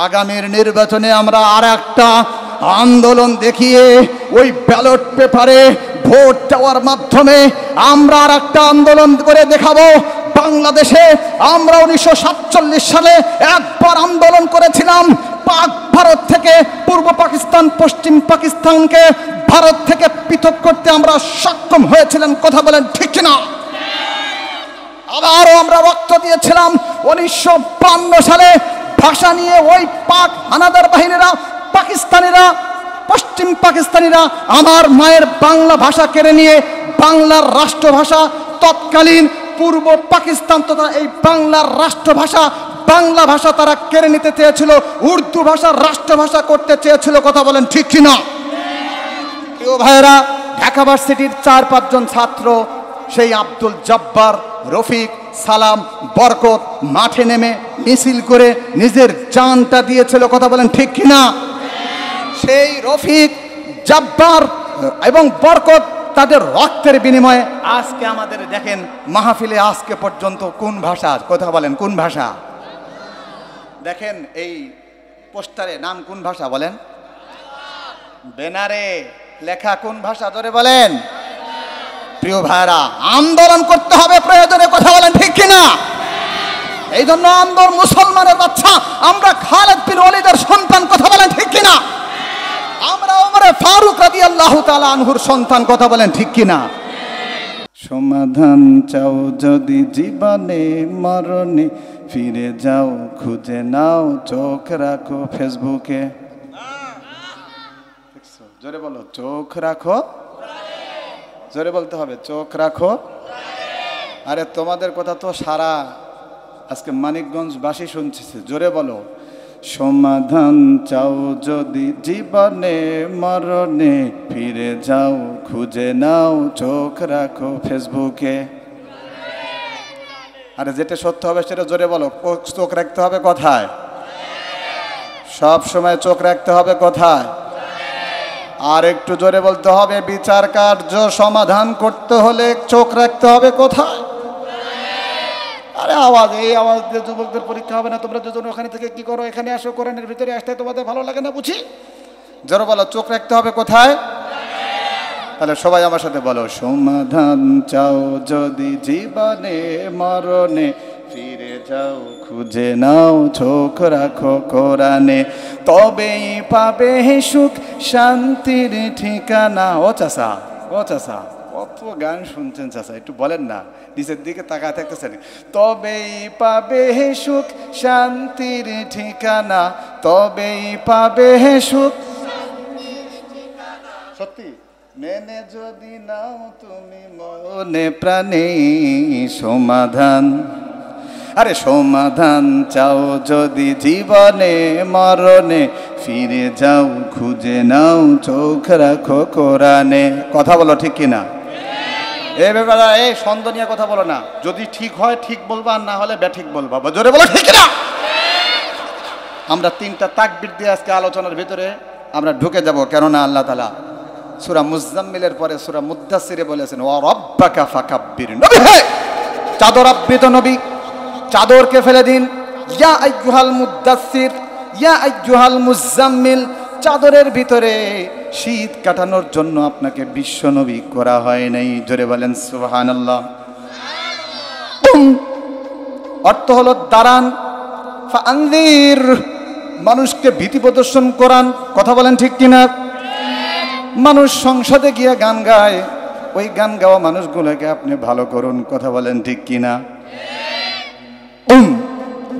আগামীর নির্বাচনে আমরা আর একটা আন্দোলন দেখিয়ে ওই ব্যালট পেপারে ভোট দেওয়ার মাধ্যমে আমরা আর একটা আন্দোলন করে দেখাবো। বাংলাদেশে আমরা 1947 সালে একবার আন্দোলন করেছিলাম, পাক ভারত থেকে পূর্ব পাকিস্তান পশ্চিম পাকিস্তানকে ভারত থেকে পৃথক করতে আমরা সক্ষম হয়েছিলাম। কথা বলেন ঠিক কিনা? আবারও আমরা রক্ত দিয়েছিলাম 1952 সালে ভাষা নিয়ে ওই পাক হানাদার বাহিনীরা, পাকিস্তানিরা, পশ্চিম পাকিস্তানিরা আমার মায়ের বাংলা ভাষা কেড়ে নিয়ে বাংলার রাষ্ট্রভাষা তৎকালীন পূর্ব পাকিস্তান তথা এই বাংলার রাষ্ট্রভাষা বাংলা ভাষা তারা কেড়ে নিতে চেয়েছিল, উর্দু ভাষা রাষ্ট্রভাষা করতে চেয়েছিল। কথা বলেন ঠিক কিনা? প্রিয় ভাইয়েরা, ঢাকা ভার্সিটির 4-5 জন ছাত্র সেই আব্দুল জব্বার, রফিক, সালাম, বরকত মাঠে নেমে মিছিল করে নিজের জানটা দিয়েছিল। কথা বলেন ঠিক কিনা? সেই রফিক, জব্বার এবং বরকত তাদের রক্তের বিনিময়ে আজকে আমাদের দেখেন মাহফিলে আজকে পর্যন্ত কোন ভাষা, কথা বলেন কোন ভাষা? দেখেন এই পোস্টারে নাম কোন ভাষা বলেন? ব্যানারে লেখা কোন ভাষা ধরে বলেন? প্রিয় ভাইরা, আন্দোলন করতে হবে প্রয়োজনে। কথা বলেন ঠিক কিনা? এই জন্য আন্দোলন, মুসলমানের বাচ্চা আমরা খালেদ বিন ওয়ালিদের সন্তান। কথা বলেন ঠিক কিনা? আমরা ওমর ফারুক রাদিয়াল্লাহু তাআলা আনহুর সন্তান। কথা বলেন ঠিক কিনা? সমাধান চাও যদি জীবনে মরণে, ফিরে যাও খুঁজে নাও, চোখ রাখো ফেসবুকে। জোরে বলো, চোখ রাখো। জোরে বলতে হবে, চোখ রাখো। আরে তোমাদের কথা তো সারা আজকে মানিকগঞ্জবাসী শুনছে। জোরে বলো, সমাধান চাও যদি জীবনে মরণে, ফিরে যাও খুঁজে নাও, চোখ রাখো ফেসবুকে। আরে যেটা সত্য হবে সেটা জোরে বলো। চোখ রাখতে হবে কোথায়? সব সময় চোখ রাখতে হবে কোথায়? আর একটু জোরে বলতে হবে, বিচার কার্য সমাধান করতে হলে চোখ রাখতে হবে কোথায়? আরে আওয়াজ, এই আওয়াজ দিয়ে যুবকদের পরীক্ষা হবে না। তোমরা দুজন ওখানে থেকে কি করো, এখানে আসো, কোরআনের ভিতরে আসতে তোমাদের ভালো লাগে না বুঝি? জোরে বলো, চোখ রাখতে হবে কোথায়? তাহলে সবাই আমার সাথে বলো, সমাধান চাও যদি জীবনে মরণে, ফিরে যাও খুঁজে নাও, চোখ রাখো কোরআনে, তবেই পাবে সুখ শান্তির ঠিকানা। ও চাচা, ও চাচা, কত গান শুনছেন চাচা, একটু বলেন না, নিচের দিকে তাকায় থাকতেছেন। তবেই পাবে সুখ শান্তির ঠিকানা, তবেই পাবে সুখ। সত্যি মেনে যদি নাও তুমি মনে প্রাণে, সমাধান, আরে সমাধান চাও যদি জীবনে মরণে, ফিরে যাও খুঁজে নাও, চোখ রাখো কোরআনে। কথা বলো ঠিক কিনা? এই ব্যাপারে এই সন্দেহ নিয়ে কথা বলো না। যদি ঠিক হয় ঠিক বলবা, আর না হলে ব্যাঠিক বলবা। জোরে বলো ঠিক কিনা? আমরা 3টা তাকবীর দিয়ে আজকে আলোচনার ভিতরে আমরা ঢুকে যাব। কেননা আল্লাহ তাআলা সূরা মুজাম্মিলের পরে সূরা মুদ্দাসসিরে বলেছেন, ওয়া রাব্বাকা ফাকাব্বির। নবী হে, চাদর আবৃত নবী, চাদরকে ফেলে দিন। ইয়া আইয়ুহাল মুদ্দাসসির, ইয়া আইয়ুহাল মুজাম্মিল, চাদরের ভিতরে শীত কাটানোর জন্য আপনাকে বিশ্ব নবী করা হয় নাই। জোরে বলেন সুবহানাল্লাহ। অর্থ হলো দাঁড়ান, ফাআনযির, মানুষকে ভীতি প্রদর্শন করান। কথা বলেন ঠিক কিনা? মানুষ সংসদে গিয়ে গান গায়, ওই গান গাওয়া মানুষগুলোকে আপনি ভালো করুন। কথা বলেন ঠিক কিনা?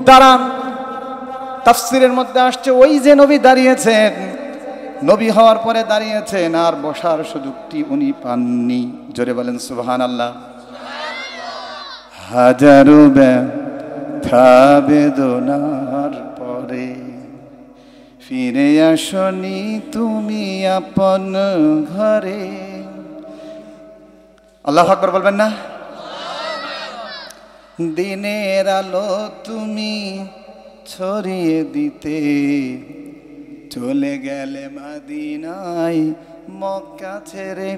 দাঁড়ান, তাফসীরের মধ্যে আসছে, ওই যে নবী দাঁড়িয়েছেন, নবী হওয়ার পরে দাঁড়িয়েছেন, আর বসার সুযোগটি উনি পাননি। জোরে বলেন সুবহানাল্লাহ। হাজারো ব্যথা বেদনার পরে ফিরে আসনি তুমি আপন ঘরে। আল্লাহু আকবার বলবেন না? দিনের আলো তুমি ছড়িয়ে দিতে, চলে গেলে মদিনায় মক্কা ছেড়ে,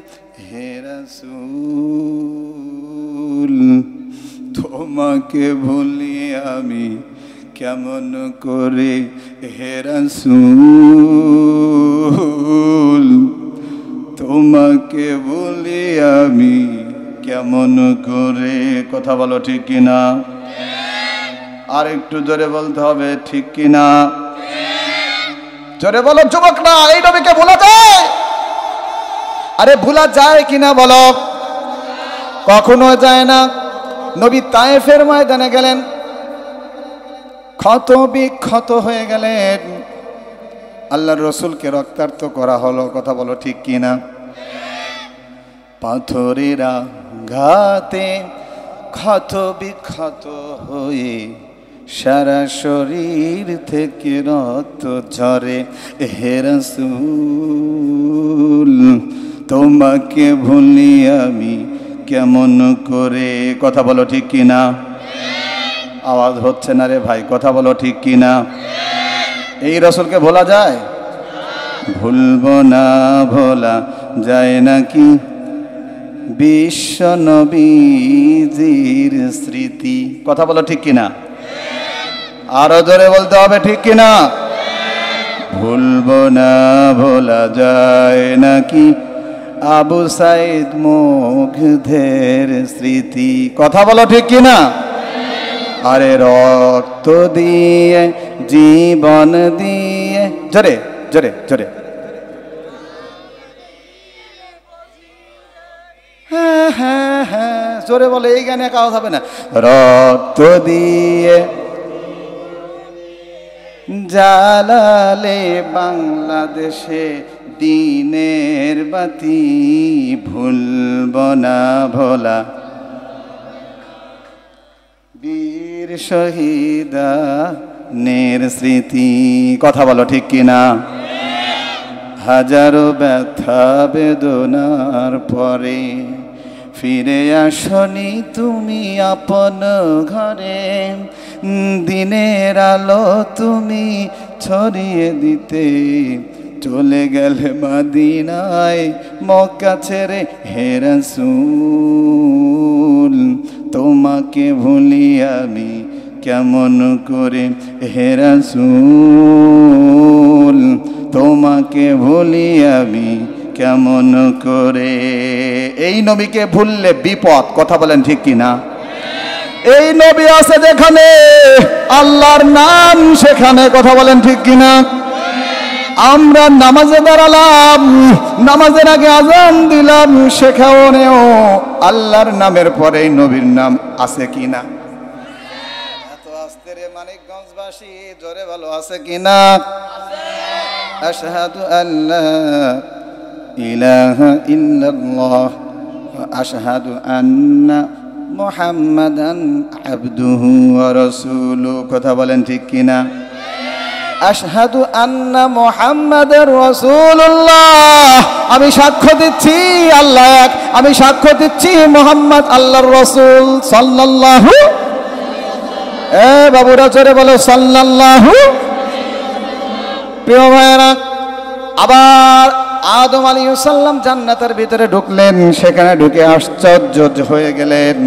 হে রাসূল তোমাকে ভুলি আমি কেমন করে হে রাসূল তোমাকে বলি আমি কেমন করে। কথা বলো ঠিক কিনা? আর একটু জোরে বলতে হবে ঠিক কিনা? জোরে বলো যুবকরা, এই নবীকে ভোলা যায়? আরে ভোলা যায় কিনা বলো? কখনো যায় না। নবী তায়েফের ময়দানে গেলেন, ক্ষত বিক্ষত হয়ে গেলেন, আল্লাহর রসুলকে রক্তাক্ত করা হলো। কথা বলো ঠিক কিনা? পাথরের আঘাতে ক্ষত বিক্ষত হয়ে সারা শরীর থেকে রক্ত ঝরে। হে রাসূল তোমাকে ভুলি আমি কেমন করে। কথা বলো ঠিক কিনা? আওয়াজ হচ্ছে না রে ভাই, কথা বলো ঠিক কিনা? এই রাসূলকে ভোলা যায়? ভুলবো না, ভোলা যায় নাকি বিশ্ব নবীজির স্মৃতি। কথা বলো ঠিক কিনা? আরো জোরে বলতে হবে ঠিক কিনা? ভুলবো না, ভোলা যায় নাকি আবু সাইদ মুগ্ধের স্মৃতি। কথা বলো ঠিক কিনা? আরে রক্ত দিয়ে জীবন দিয়ে, জোরে জোরে জোরে, হ্যাঁ হ্যাঁ হ্যাঁ জোরে বলে, এই গানে কাজ হবে না। রক্ত দিয়ে জ্বালালে বাংলাদেশে দিনের বাতি, ভুলব না ভোলা বীর শহীদের স্মৃতি। কথা বলো ঠিক কিনা? হাজারো ব্যথা বেদনার পরে ফিরে আসনি তুমি আপন ঘরে, দিনের আলো তুমি ছড়িয়ে দিতে চলে গেলে মদিনায় মক্কা ছেড়ে। হে রাসূল তোমাকে ভুলি আমি কেমন করে। হে রাসূল তোমাকে ভুলি আমি কেমন করে। এই নবীকে ভুললে বিপদ। কথা বলেন ঠিক কিনা? এই নবী আছে যেখানে আল্লাহর নাম সেখানে। কথা বলেন ঠিক কিনা? আমরা নামাজে দাঁড়ালাম, নামাজের আগে আজান দিলাম, সেখানেও আল্লাহর নামের পরে নবীর নাম আছে কিনা? এত আস্তে রে মানিকগঞ্জবাসী, জোরে ভালো আছে কিনা? আশহাদু আল্লা ইলাহা ইল্লাল্লাহ ওয়া আশহাদু আন্না মুহাম্মাদান আবদুহু ওয়া রাসূলুহু। কথা বলেন ঠিক কিনা? আশহাদু আন্না মুহাম্মাদার রাসূলুল্লাহ, আমি সাক্ষ্য দিচ্ছি আল্লাহ এক, আমি সাক্ষ্য দিচ্ছি মুহাম্মদ আল্লাহর রাসূল সাল্লাল্লাহু। এ বাবুরা জোরে বলো সাল্লাল্লাহু। প্রিয় ভাইরা, আবার আদম আলাইহিস সালাম জান্নাতের ভিতরে ঢুকলেন, সেখানে ঢুকে আশ্চর্য হয়ে গেলেন।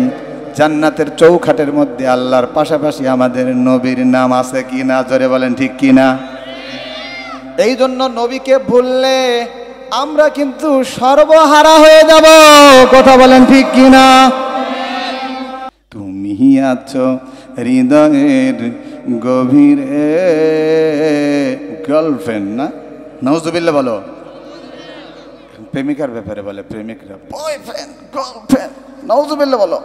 জান্নাতের চৌখাটের মধ্যে আল্লাহর পাশাপাশি আমাদের নবীর নাম আছে কিনা? জোরে বলেন ঠিক কিনা? এই জন্য নবীকে ভুললে আমরা কিন্তু সর্বহারা হয়ে যাব। কথা বলেন ঠিক কিনা? তুমি আছো হৃদয়ের গভীরে। গার্লফ্রেন্ড না, নাউজুবিল্লাহ বলো। প্রেমিকার ব্যাপারে বলে, প্রেমিকরা বয়ফ্রেন্ড গার্লফ্রেন্ড। নাউজুবিল্লাহ বলো,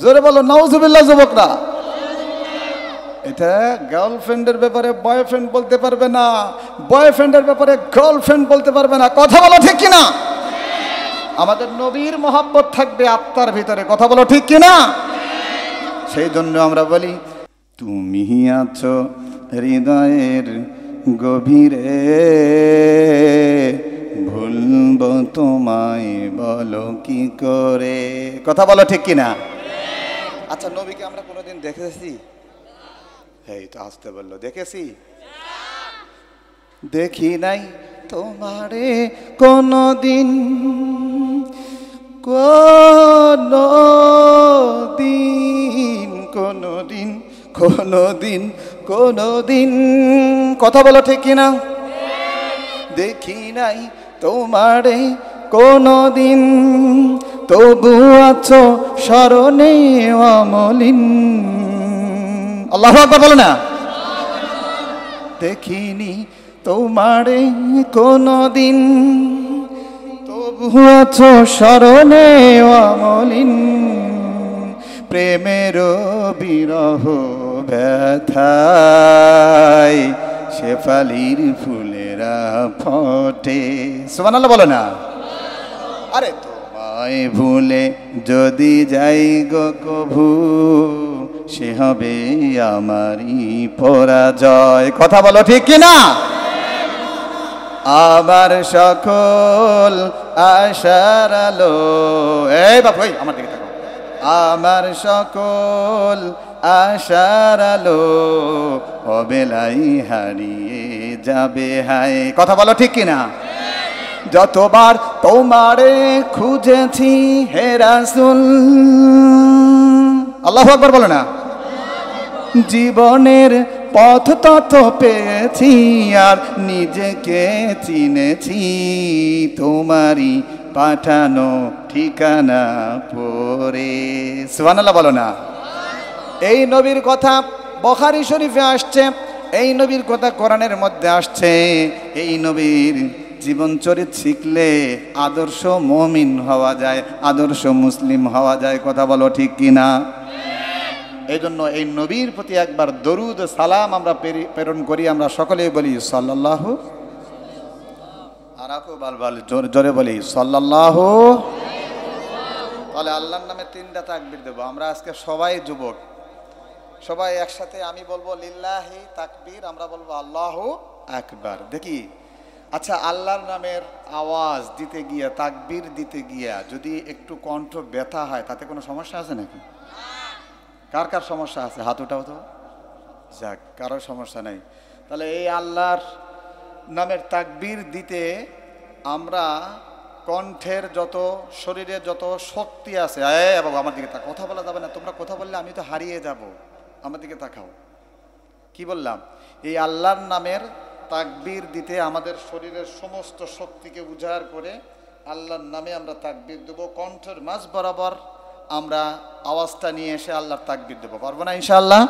জোরে বলো নাউজুবিল্লাহ যুবকরা। এটা গার্লফ্রেন্ডের ব্যাপারে বয়ফ্রেন্ড বলতে পারবে না, বয়ফ্রেন্ডের ব্যাপারে গার্লফ্রেন্ড বলতে পারবে না। কথা বলো ঠিক কিনা? আমাদের নবীর মহব্বত থাকবে আত্মার ভিতরে। কথা বলো ঠিক কিনা? সেই জন্য আমরা বলি তুমি আছো হৃদয়ের গভীরে, ভুলব তোমায় বলো কি করে। কথা বলো ঠিক কিনা? আচ্ছা, নবীকে আমরা কোনোদিন দেখেছি? এই তো আসতে বললো, দেখেছি? দেখি নাই তোমারে কোনদিন, কোনদিন কোনোদিন কথা বলো ঠিক কিনা দেখি নাই তোমারে কোনোদিন, তবু আছো স্মরণে অমলিন। আল্লাহু আকবার বলো না। দেখিনি তোমারে কোনোদিন, তবু আছো স্মরণে অমলিন। প্রেমের বিরহ ব্যথায় শেফালির ফুলেরা ফটে। সুবহানাল্লাহ বলো না। আরে তোমায় ভুলে যদি যাই গো কভু, সে হবে আমারই পরাজয়। কথা বলো ঠিক কিনা। আমার সকল আশার আলো, এই বাবু আমার দিকে তাকাও, আমার সকল আশার আলো অবেলাই হারিয়ে যাবে হায়। কথা বলো ঠিক কিনা। যতবার তোমারে খুঁজেছি হে রাসূল, আল্লাহু আকবার বলো না, জীবনের পথ তত পেয়েছি, আর নিজেকে চিনেছি তোমারই পাঠানো ঠিকানা পড়ে। সুবহানাল্লাহ বলো না। এই নবীর কথা বুখারী শরীফে আসছে, এই নবীর কথা কোরআনের মধ্যে আসছে। এই নবীর জীবন চরিত্র শিখলে আদর্শ মুমিন হওয়া যায়, আদর্শ মুসলিম হওয়া যায়। কথা বলো ঠিক কিনা। এই জন্য এই নবীর প্রতি একবার দরুদ সালাম আমরা প্রেরণ করি। আমরা সকলেই বলি সাল্লাল্লাহু, আর আকু বালবাল জোরে বলি সাল্লাল্লাহু। তাহলে আল্লাহর নামে 3টা তাকবীর দেব আমরা আজকে। সবাই যুবক, সবাই একসাথে আমি বলবো লিল্লাহি তাকবীর, আমরা বলবো আল্লাহু আকবার। দেখি আচ্ছা, আল্লাহর নামের আওয়াজ দিতে গিয়া, তাকবীর দিতে গিয়া যদি একটু কণ্ঠ ব্যথা হয়, তাতে কোনো সমস্যা আছে নাকি? কার কার সমস্যা আছে হাত উঠাও তো। যাক, কারো সমস্যা নেই। তাহলে এই আল্লাহর নামের তাকবীর দিতে আমরা কণ্ঠের যত, শরীরে যত শক্তি আছে, বাবু আমার দিকে তাকাও, কথা বলা যাবে না, তোমরা কথা বললে আমি তো হারিয়ে যাব, আমার দিকে তাকাও। কি বললাম? এই আল্লাহর নামের তাকবীর দিতে আমাদের শরীরের সমস্ত শক্তিকে উজাড় করে আল্লাহর নামে আমরা তাকবীর দেবো। কণ্ঠের মাঝ বরাবর আমরা আওয়াজটা নিয়ে এসে আল্লাহর তাকবীর দেবো, পারবো না ইনশাআল্লাহ?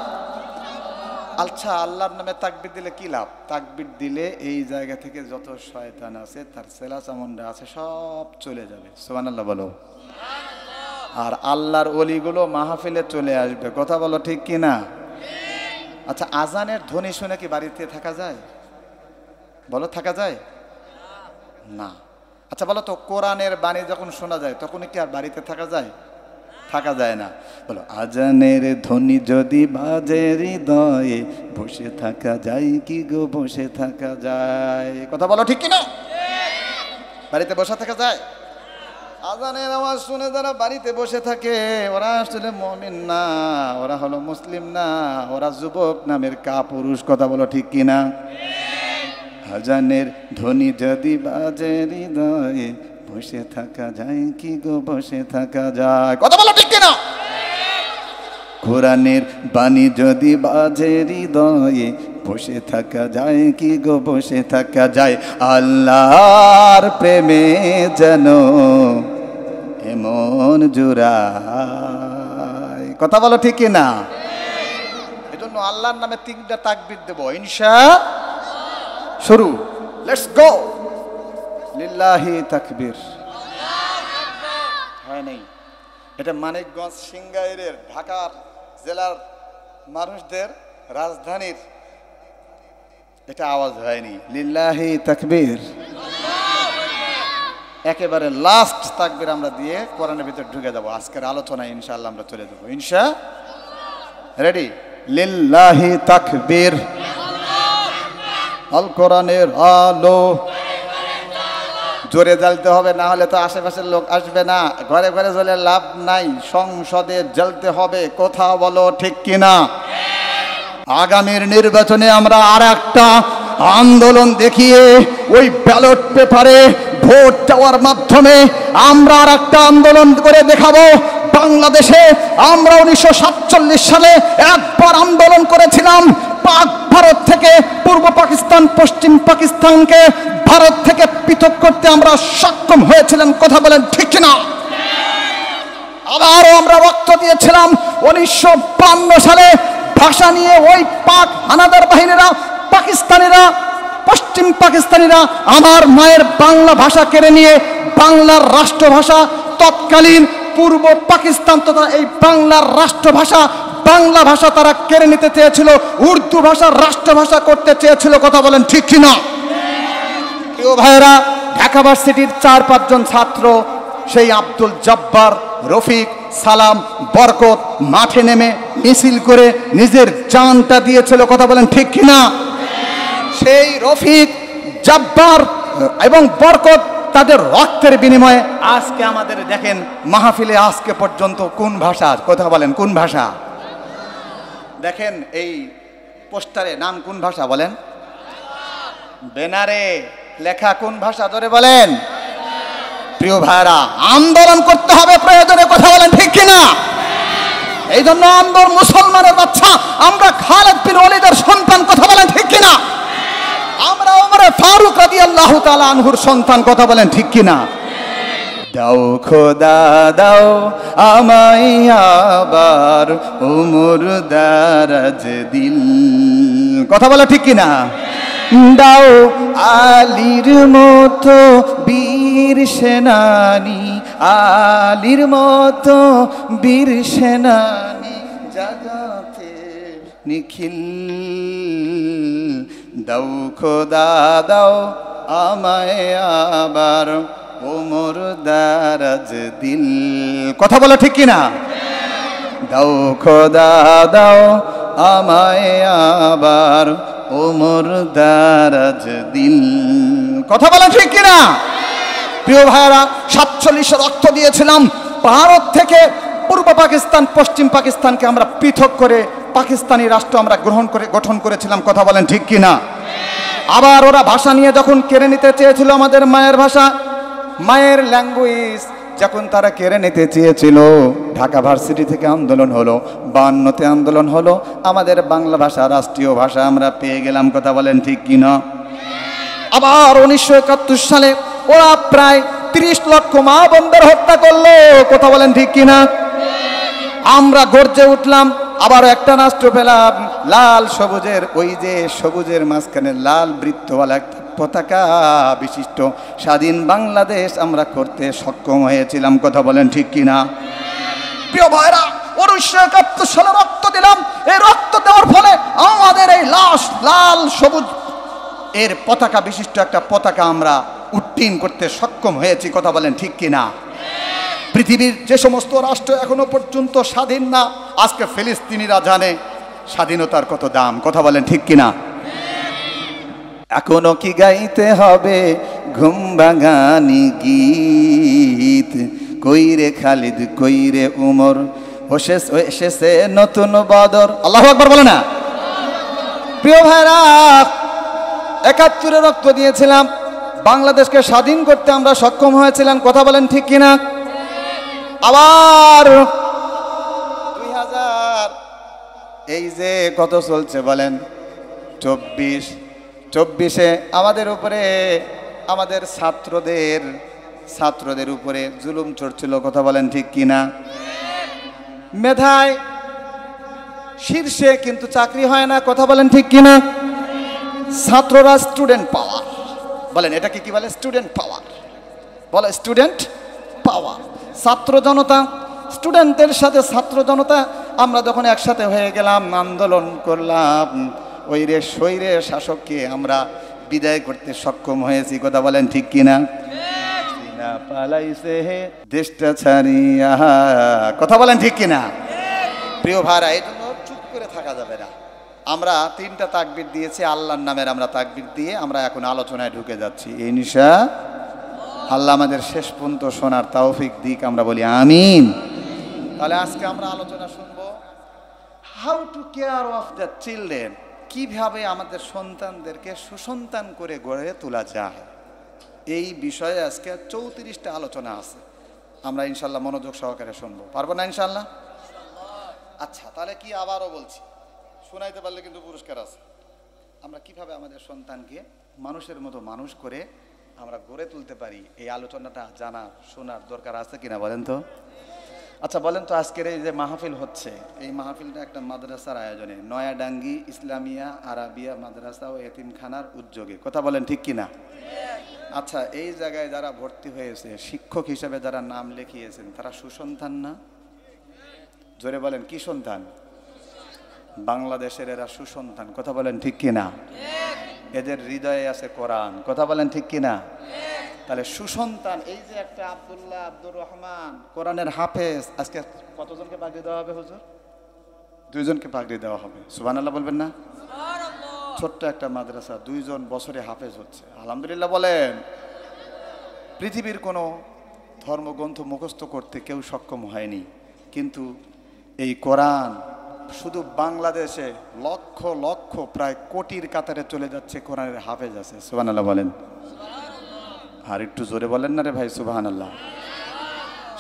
আচ্ছা, আল্লাহর নামে তাকবীর দিলে কি লাভ? তাকবীর দিলে এই জায়গা থেকে যত শয়তান আছে, তার সেলা চামুন্ডা আছে, সব চলে যাবে। সুবহানাল্লাহ বলো। আর আল্লাহর ওলিগুলো মাহফিলে চলে আসবে। কথা বলো ঠিক কি না? আচ্ছা, আজানের ধ্বনি শুনে কি বাড়িতে থাকা যায়? বলো, থাকা যায় না। আচ্ছা বলো তো, কোরআনের বাণী যখন শোনা যায় তখন কি আর বাড়িতে থাকা যায়? থাকা যায় না। বলো, আজানের ধ্বনি যদি বাজে হৃদয়ে, বসে থাকা যায় কি গো? বসে থাকা যায়। কথা বলো ঠিক কিনা? বাড়িতে বসে থাকা যায়? আজানের আওয়াজ শুনে যারা বাড়িতে বসে থাকে, ওরা আসলে মুমিন না, ওরা হলো মুসলিম না, ওরা যুবক নামের কাপুরুষ। কথা বলো ঠিক কিনা? আজানের ধ্বনি যদি বাজে হৃদয়ে, বসে থাকা যায় কি গো? বসে থাকা যায়। কথা বলো ঠিক কিনা? কোরআনের বাণী যদি বাজে হৃদয়ে, বসে থাকা যায় কি গো? বসে থাকা যায়। আল্লাহর প্রেমে যেন এমন জুড়ায়। কথা বলো ঠিক কিনা? এজন্য আল্লাহর নামে 3টা তাকবীর দেব ইনশাআল্লাহ। শুরু, লেটস গো। লিল্লাহি তাকবীর। হয় নাই? এটা মানিকগঞ্জ সিংগাইরের ঢাকার জেলার মানুষদের রাজধানীর এটা আওয়াজ হয়নি। লিল্লাহি তাকবীর। একেবারে লাস্ট তাকবীর আমরা দিয়ে কোরআনের ভিতরে ঢুকে যাব। আজকের আলোচনায় ইনশাআল্লাহ আমরা চলে যাব ইনশাআল্লাহ। রেডি? লিল্লাহি তাকবীর। আল কোরআনের আলো জোরে জ্বলতে হবে, না হলে তো আশেপাশের লোক আসবে না। ঘরে ঘরে জ্বলে লাভ নাই, সংসদে জ্বলতে হবে। কোথাও বলো ঠিক কিনা? আগামীর নির্বাচনে আমরা আর একটা আন্দোলন দেখিয়ে ওই ব্যালট পেপারে ভোট দেওয়ার মাধ্যমে আমরা আর একটা আন্দোলন করে দেখাবো। বাংলাদেশে আমরা 1947 সালে একবার আন্দোলন করেছিলাম। পাক ভারত থেকে পূর্ব পাকিস্তান পশ্চিম পাকিস্তানকে ভারত থেকে পৃথক করতে আমরা সক্ষম হয়েছিলাম। কথা বলেন ঠিক কিনা? আবারও আমরা রক্ত দিয়েছিলাম 1952 সালে। ভাষা নিয়ে ওই পাক হানাদার বাহিনীরা, পাকিস্তানিরা, পশ্চিম পাকিস্তানিরা আমার মায়ের বাংলা ভাষা কেড়ে নিয়ে বাংলার রাষ্ট্রভাষা তৎকালীন পূর্ব পাকিস্তান তথা এই বাংলার রাষ্ট্রভাষা বাংলা ভাষা তারা কেড়ে নিতে চেয়েছিল, উর্দু ভাষা রাষ্ট্রভাষা করতে চেয়েছিল। কথা বলেন ঠিক কিনা? প্রিয় ভাইরা, ঢাকা ভার্সিটির 4-5 জন ছাত্র, সেই আব্দুল জব্বার, রফিক, সালাম, বরকত মাঠে নেমে মিছিল করে নিজের জানটা দিয়েছিল। কথা বলেন ঠিক কিনা? সেই রফিক, জব্বার এবং বরকত তাদের রক্তের বিনিময়ে আজকে আমাদের দেখেন মাহফিলে আজকে পর্যন্ত কোন ভাষা, কথা বলেন কোন ভাষা? দেখেন এই পোস্টারে নাম কোন ভাষা বলেন? ব্যানারে লেখা কোন ভাষা ধরে বলেন? প্রিয় ভাইরা, আন্দোলন করতে হবে প্রয়োজনে। কথা বলেন ঠিক কিনা? এই জন্য আমরা মুসলমানের বাচ্চা, আমরা খালেদ বিন ওয়ালিদের সন্তান। কথা বলেন ঠিক কিনা? আমরা ওমর ফারুক রাদিয়াল্লাহু তাআলা আনহুর সন্তান। কথা বলেন ঠিক কিনা? দাও খোদা দাও আমায় আবার ওমর দারাজ দিল। কথা বলে ঠিক কিনা? দাও আলীর মতো বীর সেনানি, আলীর মতো বীর সেনানি জাগাতে নিখিল। দাও খোদা দাও আমায় আবার ওমর দারাজ দিল। কথা বলো ঠিক কিনা? দাও খোদা দাও আমায় আবার ওমর দারাজ দিল। কথা বলো ঠিক কিনা? প্রিয় ভাইরা, 47 রক্ত দিয়েছিলাম। ভারত থেকে পূর্ব পাকিস্তান পশ্চিম পাকিস্তানকে আমরা পৃথক করে পাকিস্তানি রাষ্ট্র আমরা গঠন করেছিলাম। কথা বলেন ঠিক কিনা? আবার ওরা ভাষা নিয়ে যখন কেড়ে নিতে চেয়েছিল আমাদের মায়ের ভাষা, মায়ের ল্যাঙ্গুয়েজ যখন তারা কেড়ে নিতে চেয়েছিল, ঢাকা ভার্সিটি থেকে আন্দোলন হলো, 52তে আন্দোলন হলো, আমাদের বাংলা ভাষা রাষ্ট্রীয় ভাষা আমরা পেয়ে গেলাম। কথা বলেন ঠিক কিনা? আবার 1971 সালে ওরা প্রায় 30 লক্ষ মা বোনদের হত্যা করলো। কথা বলেন ঠিক কিনা? আমরা গর্জে উঠলাম, আবার একটা রাষ্ট্র পেলাম লাল সবুজের, ওই যে সবুজের মাঝখানে লাল বৃত্তওয়ালা একটা পতাকা বিশিষ্ট স্বাধীন বাংলাদেশ আমরা করতে সক্ষম হয়েছিলাম। কথা বলেন ঠিক কিনা? প্রিয় ভাইরা, 1971 সালে রক্ত দিলাম। এই রক্ত দেওয়ার ফলে আমাদের এই লাল সবুজ এর পতাকা বিশিষ্ট একটা পতাকা আমরা উড্ডীন করতে সক্ষম হয়েছি। কথা বলেন ঠিক কিনা? পৃথিবীর যে সমস্ত রাষ্ট্র এখনো পর্যন্ত স্বাধীন না, আজকে ফিলিস্তিনিরা জানে স্বাধীনতার কত দাম। কথা বলেন ঠিক কিনা? এখনো কি গাইতে হবে ঘুম ভাঙানি গীত, কইরে খালিদ কইরে উমর, এসেছে নতুন বদর। আল্লাহু আকবার বলে না? প্রিয় ভাইরা, 71-এ রক্ত দিয়েছিলাম, বাংলাদেশকে স্বাধীন করতে আমরা সক্ষম হয়েছিলাম। কথা বলেন ঠিক কিনা? আবার 2000 এই যে কত চলছে বলেন, 24-এ আমাদের উপরে, আমাদের ছাত্রদের উপরে জুলুম চলছিল। কথা বলেন ঠিক কিনা? মেধায় শীর্ষে কিন্তু চাকরি হয় না। কথা বলেন ঠিক কিনা? ছাত্ররা স্টুডেন্ট পাওয়ার বলেন, এটাকে কি বলে? স্টুডেন্ট পাওয়ার বলে, স্টুডেন্ট পাওয়ার। ছাত্র জনতা, স্টুডেন্টদের সাথে ছাত্র জনতা আমরা যখন একসাথে হয়ে গেলাম, আন্দোলন করলাম, ওই রে স্বৈরে শাসককে আমরা বিদায় করতে সক্ষম হয়েছি। কথা বলেন ঠিক কিনা? পালাইছে দেশটা ছাড়িয়া। কথা বলেন ঠিক কিনা? প্রিয় ভাইরা, এই জন্য চুপ করে থাকা যাবে না। আমরা 3টা তাকবীর দিয়েছি, আল্লাহর নামের আমরা তাকবীর দিয়ে আমরা এখন আলোচনায় ঢুকে যাচ্ছি। আল্লাহ আমাদের শেষ পর্যন্ত শোনার তৌফিক দিক, আমরা বলি আমিন। তাহলে আজকে আমরা আলোচনা শুনবো how to care of the children, কিভাবে আমাদের সন্তানদেরকে সুসন্তান করে গড়ে তোলা যায়। এই বিষয়ে আজকে 34টা আলোচনা আছে। আমরা ইনশাল্লাহ মনোযোগ সহকারে শুনবো, পারবো না ইনশাল্লাহ? আচ্ছা, তাহলে কি আবারও বলছি, শোনাইতে পারলে কিন্তু পুরস্কার আছে। আমরা কিভাবে আমাদের সন্তানকে মানুষের মতো মানুষ করে আমরা গড়ে তুলতে পারি, এই আলোচনাটা জানা শোনার দরকার আছে কিনা বলেন তো? আচ্ছা বলেন তো, আজকের এই যে মাহফিল হচ্ছে, এই মাহফিলটা একটা মাদ্রাসার আয়োজনে, নয়াডাঙ্গি ইসলামিয়া আরাবিয়া মাদ্রাসা ও এতিমখানার উদ্যোগে, কথা বলেন ঠিক কিনা? আচ্ছা, এই জায়গায় যারা ভর্তি হয়েছে, শিক্ষক হিসেবে যারা নাম লিখিয়েছেন, তারা সুসন্তান না? জোরে বলেন, কি সন্তান? বাংলাদেশের এরা সুসন্তান, কথা বলেন ঠিক কিনা? এদের হৃদয়ে আছে কোরআন, কথা বলেন ঠিক কিনা? তাহলে সুসন্তান, এই যে একটা আব্দুল্লাহ, আব্দুর রহমান কোরআনের হাফেজ, আজকে কতজনকে পাগড়ি দেওয়া হবে হুজুর? 2 জনকে পাগড়ি দেওয়া হবে, সুবহানাল্লাহ বলবেন না? ছোট্ট একটা মাদ্রাসা, 2 জন বছরে হাফেজ হচ্ছে, আলহামদুলিল্লাহ বলেন। পৃথিবীর কোনো ধর্মগ্রন্থ মুখস্থ করতে কেউ সক্ষম হয়নি, কিন্তু এই কোরআন শুধু বাংলাদেশে লক্ষ লক্ষ প্রায় কোটির কাতারে চলে যাচ্ছে, কোরআনের হাফেজ আছে, সুবহানাল্লাহ বলেন। আর একটু জোরে বলেন না রে ভাই, সুবহানাল্লাহ।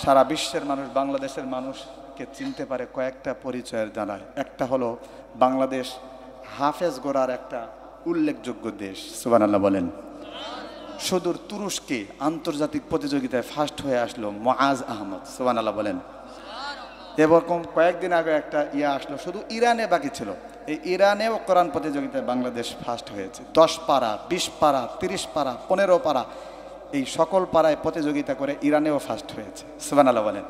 সারা বিশ্বের মানুষ বাংলাদেশের মানুষকে চিনতে পারে কয়েকটা পরিচয়ের দ্বারায়। একটা হলো বাংলাদেশ হাফেজ গোড়ার একটা উল্লেখযোগ্য দেশ, সুবহানাল্লাহ বলেন। সুদূর তুরস্কে আন্তর্জাতিক প্রতিযোগিতায় ফার্স্ট হয়ে আসলো মুআজ আহমদ, সুবহানাল্লাহ বলেন। এরকম কয়েকদিন আগে একটা আসলো, শুধু ইরানে বাকি ছিল, এই ইরানেও কোরআন প্রতিযোগিতায় বাংলাদেশ ফার্স্ট হয়েছে। 10 পারা, 20 পারা, 30 পারা, 15 পারা, এই সকল পাড়ায় প্রতিযোগিতা করে ইরানেও ফার্স্ট হয়েছে, সুবহানাল্লাহ বলেন।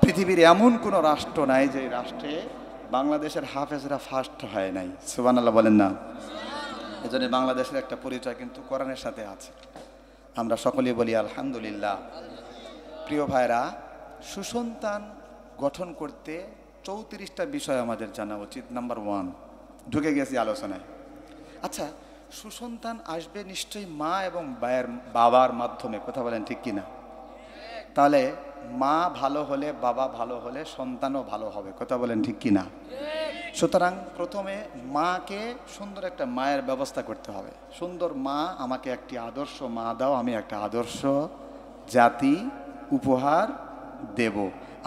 পৃথিবীর এমন কোনো রাষ্ট্র নাই যে রাষ্ট্রে বাংলাদেশের হাফেজরা ফার্স্ট হয় নাই, সুবহানাল্লাহ বলেন না? এজন্য বাংলাদেশের একটা পরিচয় কিন্তু কোরআনের সাথে আছে, আমরা সকলেই বলি আলহামদুলিল্লাহ। প্রিয় ভাইরা, সুসন্তান গঠন করতে 34টা বিষয় আমাদের জানা উচিত। নাম্বার 1, ঢুকে গেছি আলোচনায়। আচ্ছা, সুসন্তান আসবে নিশ্চয়ই মা এবং বাবার মাধ্যমে, কথা বলেন ঠিক কিনা? তাহলে মা ভালো হলে, বাবা ভালো হলে সন্তানও ভালো হবে, কথা বলেন ঠিক কিনা? সুতরাং প্রথমে মাকে সুন্দর একটা মায়ের ব্যবস্থা করতে হবে। সুন্দর মা, আমাকে একটি আদর্শ মা দাও, আমি একটা আদর্শ জাতি উপহার দেব।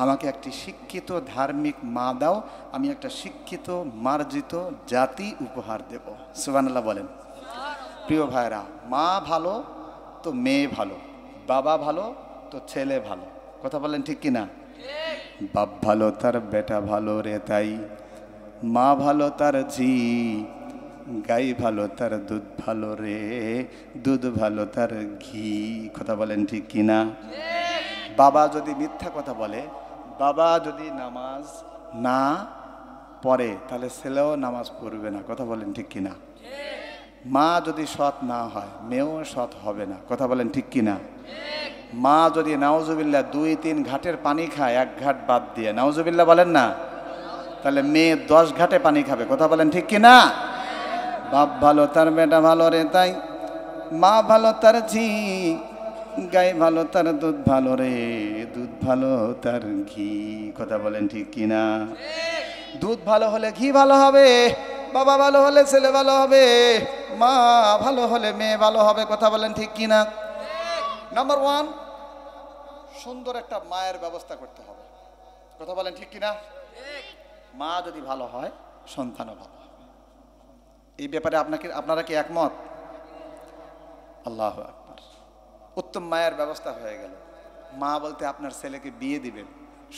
আমাকে একটি শিক্ষিত ধার্মিক মা দাও, আমি একটা শিক্ষিত মার্জিত জাতি উপহার দেব, সুবহানাল্লাহ বলেন। প্রিয় ভাইরা, মা ভালো তো মেয়ে ভালো, বাবা ভালো তো ছেলে ভালো, কথা বলেন ঠিক কিনা? বাপ ভালো তার বেটা ভালো রে তাই, মা ভালো তার ঝি, গাই ভালো তার দুধ ভালো রে, দুধ ভালো তার ঘি, কথা বলেন ঠিক কিনা? বাবা যদি মিথ্যা কথা বলে, বাবা যদি নামাজ না পড়ে, তাহলে ছেলেও নামাজ পড়বে না, কথা বলেন ঠিক কিনা? মা যদি সৎ না হয়, মেয়েও সৎ হবে না, কথা বলেন ঠিক কিনা? মা যদি নাউজুবিল্লাহ 2-3 ঘাটের পানি খায়, 1 ঘাট বাদ দিয়ে, নাউজুবিল্লাহ বলেন না, তাহলে মেয়ে 10 ঘাটে পানি খাবে, কথা বলেন ঠিক কিনা? বাপ ভালো তার বেটা ভালো রে তাই, মা ভালো তার ঝি, গাই ভালো তার দুধ ভালো রে, দুধ ভালো তার ঘি, কথা বলেন ঠিক কিনা? দুধ ভালো হলে ঘি ভালো হবে, বাবা ভালো হলে ছেলে ভালো হবে, মা ভালো হলে মেয়ে ভালো হবে, কথা বলেন ঠিক কিনা? নাম্বার 1, সুন্দর একটা মায়ের ব্যবস্থা করতে হবে, কথা বলেন ঠিক কিনা? মা যদি ভালো হয়, সন্তানও ভালো হবে। এই ব্যাপারে আপনারা কি একমত? আল্লাহু আকবার। উত্তম মায়ের ব্যবস্থা হয়ে গেল। মা বলতে আপনার ছেলেকে বিয়ে দিবেন,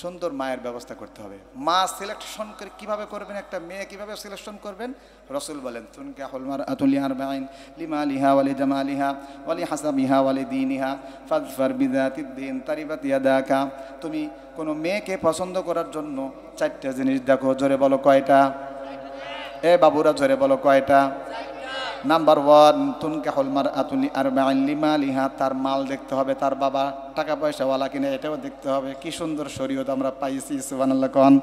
সুন্দর মায়ের ব্যবস্থা করতে হবে। মা সিলেকশন করে কিভাবে করবেন, একটা মেয়ে কিভাবে সিলেকশন করবেন? রাসূল বলেন, তুনকাহুল মারআতু লিআরবাঈন লিমালিহা ওয়া লিজামালিহা ওয়া লিহাসাবিহা ওয়া লিদীনিহা ফাযফার বিযাতিদ দীন তারিবাত ইয়াদাকা। তুমি কোনো মেয়েকে পছন্দ করার জন্য 4টা জিনিস দেখো, জোরে বলো কয়টা? এ বাবুরা জোরে বলো কয়টা? নাম্বার 1, তুনকাহুল মারআতু লিআরবাঈন লিমালিহা, তার মাল দেখতে হবে, তার বাবা টাকা পয়সাওয়ালা কিনা এটাও দেখতে হবে। কি সুন্দর শরীয়ত আমরা পাইছি, সুবহানাল্লাহ কোন।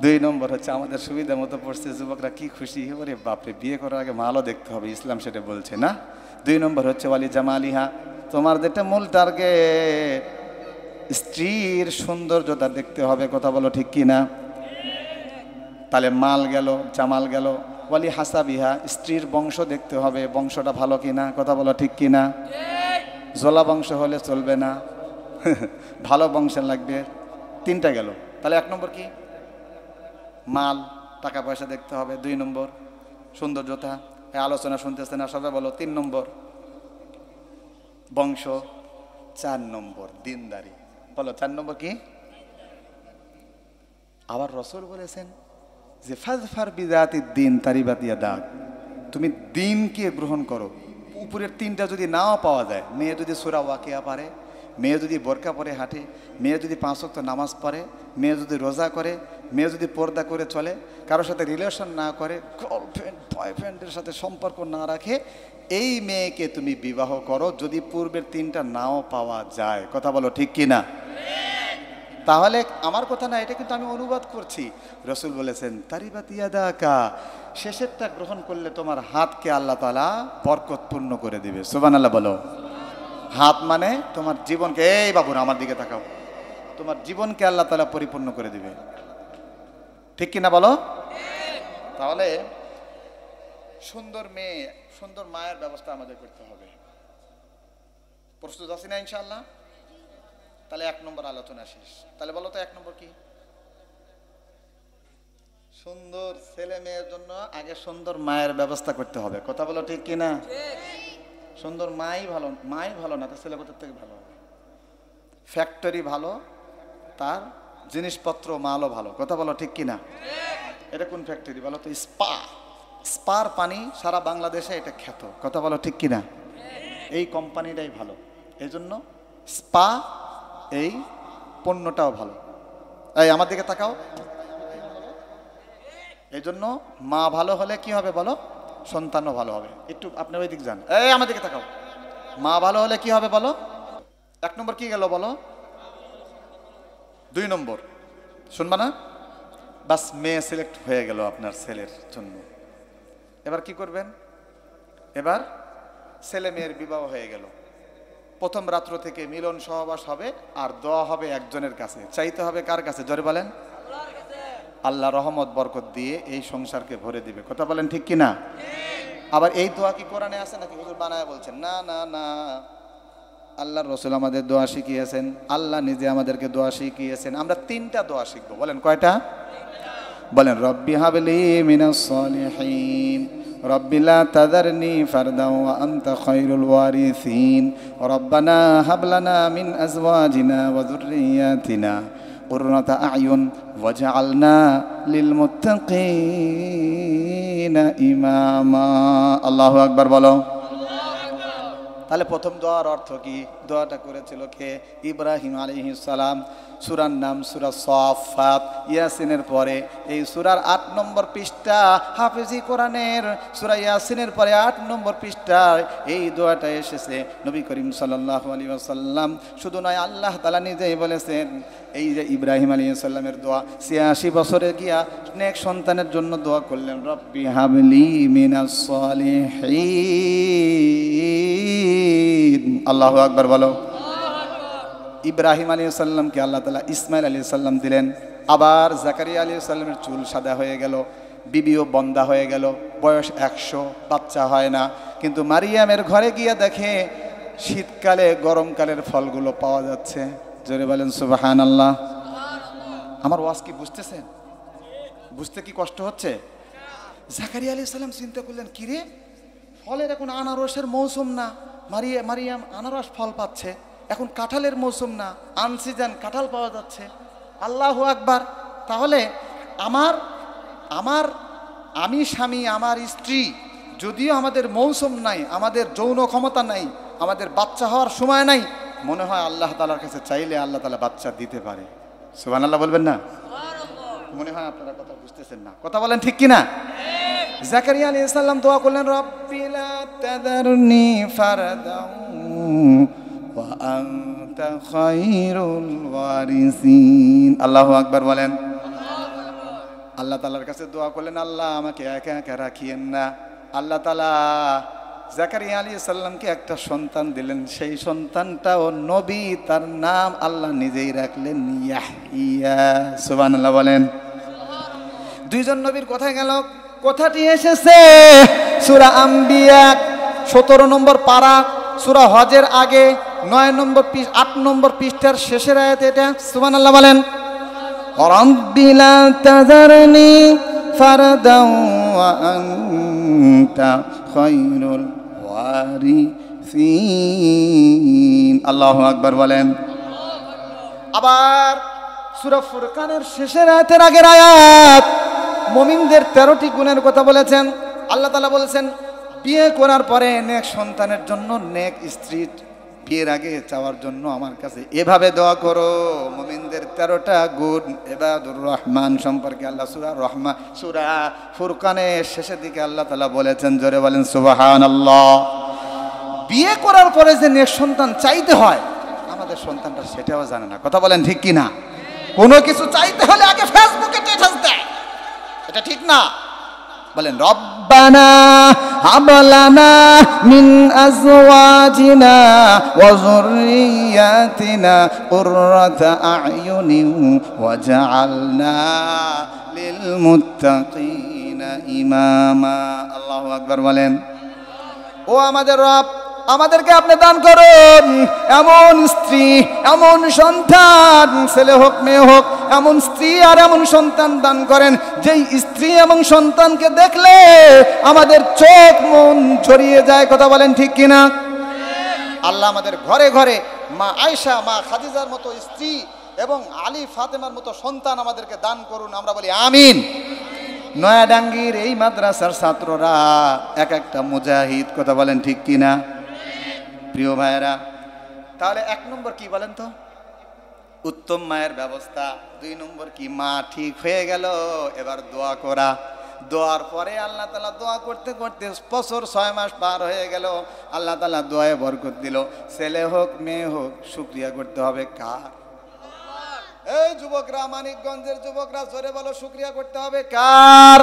2 নম্বর হচ্ছে, আমাদের সুবিধা মতো পড়ছে, যুবকরা কি খুশি, ওরে বাপরে, বিয়ে করার আগে মালও দেখতে হবে, ইসলাম সেটা বলছে না। 2 নম্বর হচ্ছে ওয়ালি জামালিহা, তোমার যেটা মূল টার্গেট, স্ত্রীর সৌন্দর্যতা দেখতে হবে, কথা বলো ঠিক কিনা? তাহলে মাল গেল, জামাল গেল। ওয়ালি হাসাবিহা, স্ত্রীর বংশ দেখতে হবে, বংশটা ভালো কিনা, কথা বলো ঠিক কিনা? জোলা বংশ হলে চলবে না, ভালো বংশের লাগবে, তিনটা গেল। তাহলে 1 নম্বর কি? মাল, টাকা পয়সা দেখতে হবে। 2 নম্বর সৌন্দর্যতা, আলোচনা শুনতেছে না সবাই বলো। 3 নম্বর বংশ। 4 নম্বর দিনদারি, বলো 4 নম্বর কি? আবার রাসূল বলেছেন যে ফাজফার বিযাতি দ্বীন তারিবাত ইয়াদাক, তুমি দ্বীনকে গ্রহণ করো। উপরের 3টা যদি নাও পাওয়া যায়, মেয়ে যদি সূরা ওয়াকিয়া পারে, মেয়ে যদি বোরকা পরে হাঁটে, মেয়ে যদি 5 ওয়াক্ত নামাজ পড়ে, মেয়ে যদি রোজা করে, মেয়ে যদি পর্দা করে চলে, কারোর সাথে রিলেশন না করে, গার্লফ্রেন্ড বয়ফ্রেন্ডের সাথে সম্পর্ক না রাখে, এই মেয়েকে তুমি বিবাহ করো যদি পূর্বের 3টা নাও পাওয়া যায়। কথা বলো ঠিক কিনা? তাহলে আমার কথা না, এটা কিন্তু আমি অনুবাদ করছি। রাসূল বলেছেন তারিবাত ইয়াদাকা, শেষেরটা গ্রহণ করলে তোমার হাতকে আল্লাহ তাআলা বরকতপূর্ণ করে দিবে। সুবহানাল্লাহ বলো। হাত মানে তোমার জীবনকে, এই বাবুরা আমার দিকে তাকাও, তোমার জীবনকে আল্লাহ তাআলা পরিপূর্ণ করে দিবে। ঠিক কিনা বলো? তাহলে সুন্দর মেয়ে, সুন্দর মায়ের ব্যবস্থা আমাদের করতে হবে। প্রস্তুত আছি না ইনশাআল্লাহ? তাহলে 1 নম্বর আলোচনা শেষ। তাহলে বলো তো 1 নম্বর কি? সুন্দর ছেলে মেয়ের জন্য আগে সুন্দর মায়ের ব্যবস্থা করতে হবে। কথা বলো ঠিক কিনা? সুন্দর মাই ভালো না তো ছেলে কোথা থেকে ভালো হবে? ফ্যাক্টরি ভালো, তার জিনিসপত্র মালও ভালো। কথা বলো ঠিক কিনা? এটা কোন ফ্যাক্টরি বলো তো? স্পার পানি সারা বাংলাদেশে এটা খ্যাত। কথা বলো ঠিক কিনা? এই কোম্পানিটাই ভালো, এই জন্য স্পা এই পণ্যটাও ভালো। এই আমার দিকে তাকাও। এই জন্য মা ভালো হলে কি হবে বলো? সন্তানও ভালো হবে। একটু আপনি ওই দিক যান, এই আমার দিকে তাকাও। মা ভালো হলে কি হবে বলো? 1 নম্বর কি গেল বলো? 2 নম্বর শুনবা না? বাস মেয়ে সিলেক্ট হয়ে গেল আপনার ছেলের জন্য। এবার কি করবেন? এবার ছেলে মেয়ের বিবাহ হয়ে গেল। প্রথম রাত্র থেকে মিলন সহবাস হবে, আর দোয়া হবে একজনের কাছে। চাইতে হবে কার কাছে? জোরে বলেন। আল্লাহ রহমত বরকত দিয়ে এই সংসারকে ভরে দিবে। কথা বলেন ঠিক কিনা? আবার এই দোয়া কি কোরআনে আছে নাকি হুজুর বানায় বলছেন? না না না, আল্লাহর রাসূল আমাদের দোয়া শিখিয়েছেন, আল্লাহ নিজে আমাদেরকে দোয়া শিখিয়েছেন। আমরা 3টা দোয়া শিখবো। বলেন কয়টা? বলেন রব্বি হাবলি মিনাস সলিহিন, রব্বি লা তাযারনি ফারদাও ওয়া আনতা খায়রুল ওয়ারিসিন, রব্বানা হাব লানা মিন আজওয়াজিনা ওয়া যুররিয়াতিনা কুররাতা আয়ুন ওয়াজআলনা লিল মুত্তাকিনা ইমামা। আল্লাহু আকবার বলো। তাহলে প্রথম দোয়ার অর্থ কি? দোয়াটা করেছিল কে? ইব্রাহিম আলাইহিস সালাম। সূরার নাম সূরা সাফফাত। ইয়াসিনের পরে এই সূরার 8 নম্বর পৃষ্ঠা, হাফেজি কোরআনের সূরা ইয়াসিনের পরে 8 নম্বর পৃষ্ঠায় এই দোয়াটা এসেছে। নবী করিম সাল্লাল্লাহু আলাইহি ওয়াসাল্লাম শুধু নয়, আল্লাহ তাআলা নিজেই বলেছেন এই যে ইব্রাহিম আলাইহিস সালামের দোয়া, 86 বছরে গিয়া নেক সন্তানের জন্য দোয়া করলেন, রব্বি হাবলি মিনাস সলিহিন। আল্লাহু আকবার বলো। ইব্রাহিম আলাইহিস সালামকে আল্লাহ তাআলা ইসমাইল আলাইহিস সালাম দিলেন। আবার জাকারিয়া আলাইহিস সালামের চুল সাদা হয়ে গেল, বিবিও বন্ধা হয়ে গেল, বয়স 100, বাচ্চা হয় না। কিন্তু মারিয়ামের ঘরে গিয়ে দেখে শীতকালে গরমকালের ফলগুলো পাওয়া যাচ্ছে। জোরে বলেন সুবহানাল্লাহ। আমার ওয়াজ কি বুঝতেছেন? বুঝতে কি কষ্ট হচ্ছে? জাকারিয়া আলাইহিস সালাম চিন্তা করলেন, কিরে ফলের এখন আনারসের মৌসুম না, মারিয়াম আনারস ফল পাচ্ছে, এখন কাঁঠালের মৌসুম না, আনসিজন কাঁঠাল পাওয়া যাচ্ছে। আল্লাহু আকবার। তাহলে আমি স্বামী, আমার স্ত্রী, যদিও আমাদের মৌসুম নাই, আমাদের যৌন ক্ষমতা নাই, আমাদের বাচ্চা হওয়ার সময় নাই, মনে হয় আল্লাহ তাআলার কাছে চাইলে আল্লাহ তাআলা বাচ্চা দিতে পারে। সুবহানাল্লাহ বলবেন না? মনে হয় আপনারা কথা বুঝতেছেন না। কথা বলেন ঠিক কিনা? জাকারিয়া আলাইহিস সালাম দোয়া করলেন, রব্বি লা তাযারনি ফারদাও ওয়া আনতা খায়রুল ওয়ারিসিন। আল্লাহু আকবার বলেন। আল্লাহ তাআলার কাছে দোয়া করলেন, আল্লাহ আমাকে একা একা রাখিয়েন না। আল্লাহ তাআলা জাকারিয়া আলাইহিস সালামকে একটা সন্তান দিলেন, সেই সন্তানটাও নবী, তার নাম আল্লাহ নিজেই রাখলেন ইয়াহইয়া। সুবহানাল্লাহ বলেন। 2 জন নবীর কথা গেল, কথাটি এসেছে সূরা আম্বিয়া 17 নম্বর পারা, সূরা হজের আগে 9 নম্বর 8 নম্বর পৃষ্ঠার শেষের আয়াত এটা। সুবহানাল্লাহ বলেন। রাব্বি লা তাযারনি ফারদান ওয়া আনতা খায়রুল ওয়ারিসিন। আল্লাহু আকবার বলেন। আবার সূরা ফুরকানের শেষের আয়াতের আগের আয়াত মুমিনদের 13টি গুণের কথা বলেছেন। আল্লাহ তাআলা বলেছেন বিয়ে করার পরে নেক সন্তানের জন্য নেক স্ত্রী বিয়ের আগে চাওয়ার জন্য আমার কাছে এভাবে দোয়া করো। মুমিনদের 13টা গুণ ইবাদুর রহমান সম্পর্কে আল্লাহ সূরা ফুরকানের শেষের দিকে আল্লাহ তাআলা বলেছেন, জোরে বলেন সুবহানাল্লাহ। বিয়ে করার পরে যে নেক সন্তান চাইতে হয়, আমাদের সন্তানটা সেটাও জানে না। কথা বলেন ঠিক কি না? কোনো কিছু চাইতে হলে আগে ফেসবুকে স্ট্যাটাস দেয়, এটা ঠিক না? বলেন রব্বানা হাব লানা মিন আজওয়াজিনা ওয়া যুররিয়াতিনা কুররাতা আ'য়ুনিন ওয়াজআলনা লিল মুত্তাকিনা ইমামা। আল্লাহু আকবার বলেন। ও আমাদের রব, আমাদেরকে আপনি দান করুন এমন স্ত্রী, এমন সন্তান, ছেলে হোক মেয়ে হোক, এমন স্ত্রী আর এমন সন্তান দান করেন যেই স্ত্রী এবং সন্তানকে দেখলে আমাদের চোখ মন ছড়িয়ে যায়। কথা বলেন ঠিক কিনা? আল্লাহ আমাদের ঘরে ঘরে মা আয়েশা, মা খাদিজার মতো স্ত্রী এবং আলী ফাতেমার মতো সন্তান আমাদেরকে দান করুন। আমরা বলি আমিন। নয়াডাঙ্গির এই মাদ্রাসার ছাত্ররা এক একটা মুজাহিদ। কথা বলেন ঠিক কিনা? প্রিয় ভাইয়েরা, তাহলে 1 নম্বর কি বলেন তো? উত্তম মায়ের ব্যবস্থা। 2 নম্বর কি? মা ঠিক হয়ে গেল, এবার দোয়া করা। দোয়ার পরে আল্লাহ তাআলা দোয়া করতে করতে বছর 6 মাস পার হয়ে গেল, আল্লাহ তাআলা দোয়ায় বরকত দিল। ছেলে হোক মেয়ে হোক, শুকরিয়া করতে হবে কার? এই যুবকরা, মানিকগঞ্জের যুবকরা, জোরে বলো, শুকরিয়া করতে হবে কার?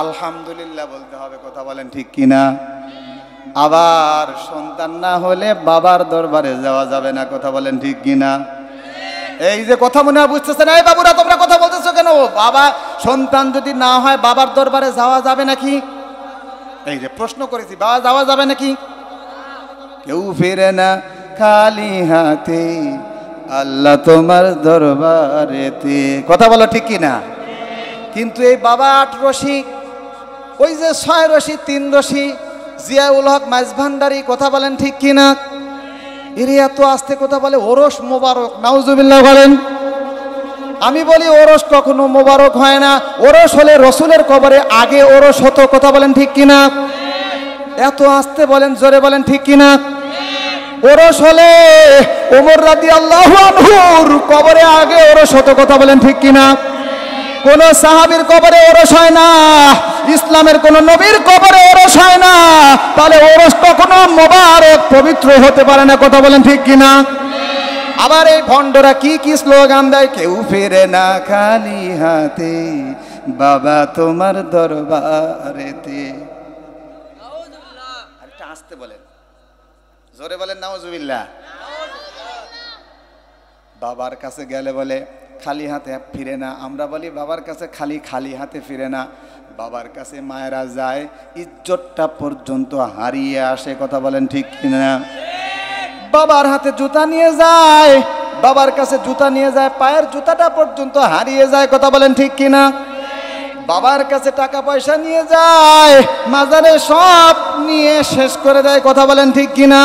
আলহামদুলিল্লাহ বলতে হবে। কথা বলেন ঠিক কিনা? আবার সন্তান না হলে বাবার দরবারে যাওয়া যাবে না। কথা বলেন ঠিক কিনা? এই যে কথা মনে হয় বুঝতেছেন? এই বাবুরা, তোমরা কথা বলতেছো কেন? বাবা সন্তান যদি না হয় বাবার দরবারে যাওয়া যাবে নাকি? এই যে প্রশ্ন করেছি, বাবা যাওয়া যাবে নাকি? কেউ ফিরে না খালি হাতে আল্লাহ তোমার দরবারেতে। কথা বলো ঠিক কিনা? কিন্তু এই বাবা 8 রশি, ওই যে 6 রশি 3 রশি, জিয়াউল হক মাইজভান্ডারি। কথা বলেন ঠিক কিনা? এর এত আস্তে কথা বলে। ওরস মোবারক, নাউজুবিল্লাহ বলেন। আমি বলি ওরস কখনো মোবারক হয় না। ওরস হলে রসুলের কবরে আগে ওরস হতো। কথা বলেন ঠিক কিনা? এত আস্তে বলেন, জোরে বলেন ঠিক কিনা? ওরস হলে ওমর রাদিয়াল্লাহু আনহুর কবরে আগে ওরস হতো। কথা বলেন ঠিক কিনা? কোন সাহাবীর কবরে ওরস হয় না, ইসলামের কোন নবীর কবরে ওরস হয় না। তাহলে ওরস কখনো মোবারক পবিত্র হতে পারে না। কথা বলেন ঠিক কিনা? আবার এই ভণ্ডরা কি কি স্লোগান দেয়? কেউ ফিরে না খালি হাতে বাবা তোমার দরবারেতে। আরেকটা আস্তে বলেন, জোরে বলেন নাউজুবিল্লাহ। বাবার কাছে গেলে বলে খালি হাতে ফিরে না। আমরা বলি বাবার কাছে খালি হাতে ফিরে না। বাবার কাছে মায়েরা যায়, ইজ্জতটা পর্যন্ত হারিয়ে আসে। কথা বলেন ঠিক কিনা? বাবার হাতে জুতা নিয়ে যায়, বাবার কাছে জুতা নিয়ে যায়, পায়ের জুতাটা পর্যন্ত হারিয়ে যায়। কথা বলেন ঠিক কিনা? বাবার কাছে টাকা পয়সা নিয়ে যায়, মাজারে সব নিয়ে শেষ করে দেয়। কথা বলেন ঠিক কিনা?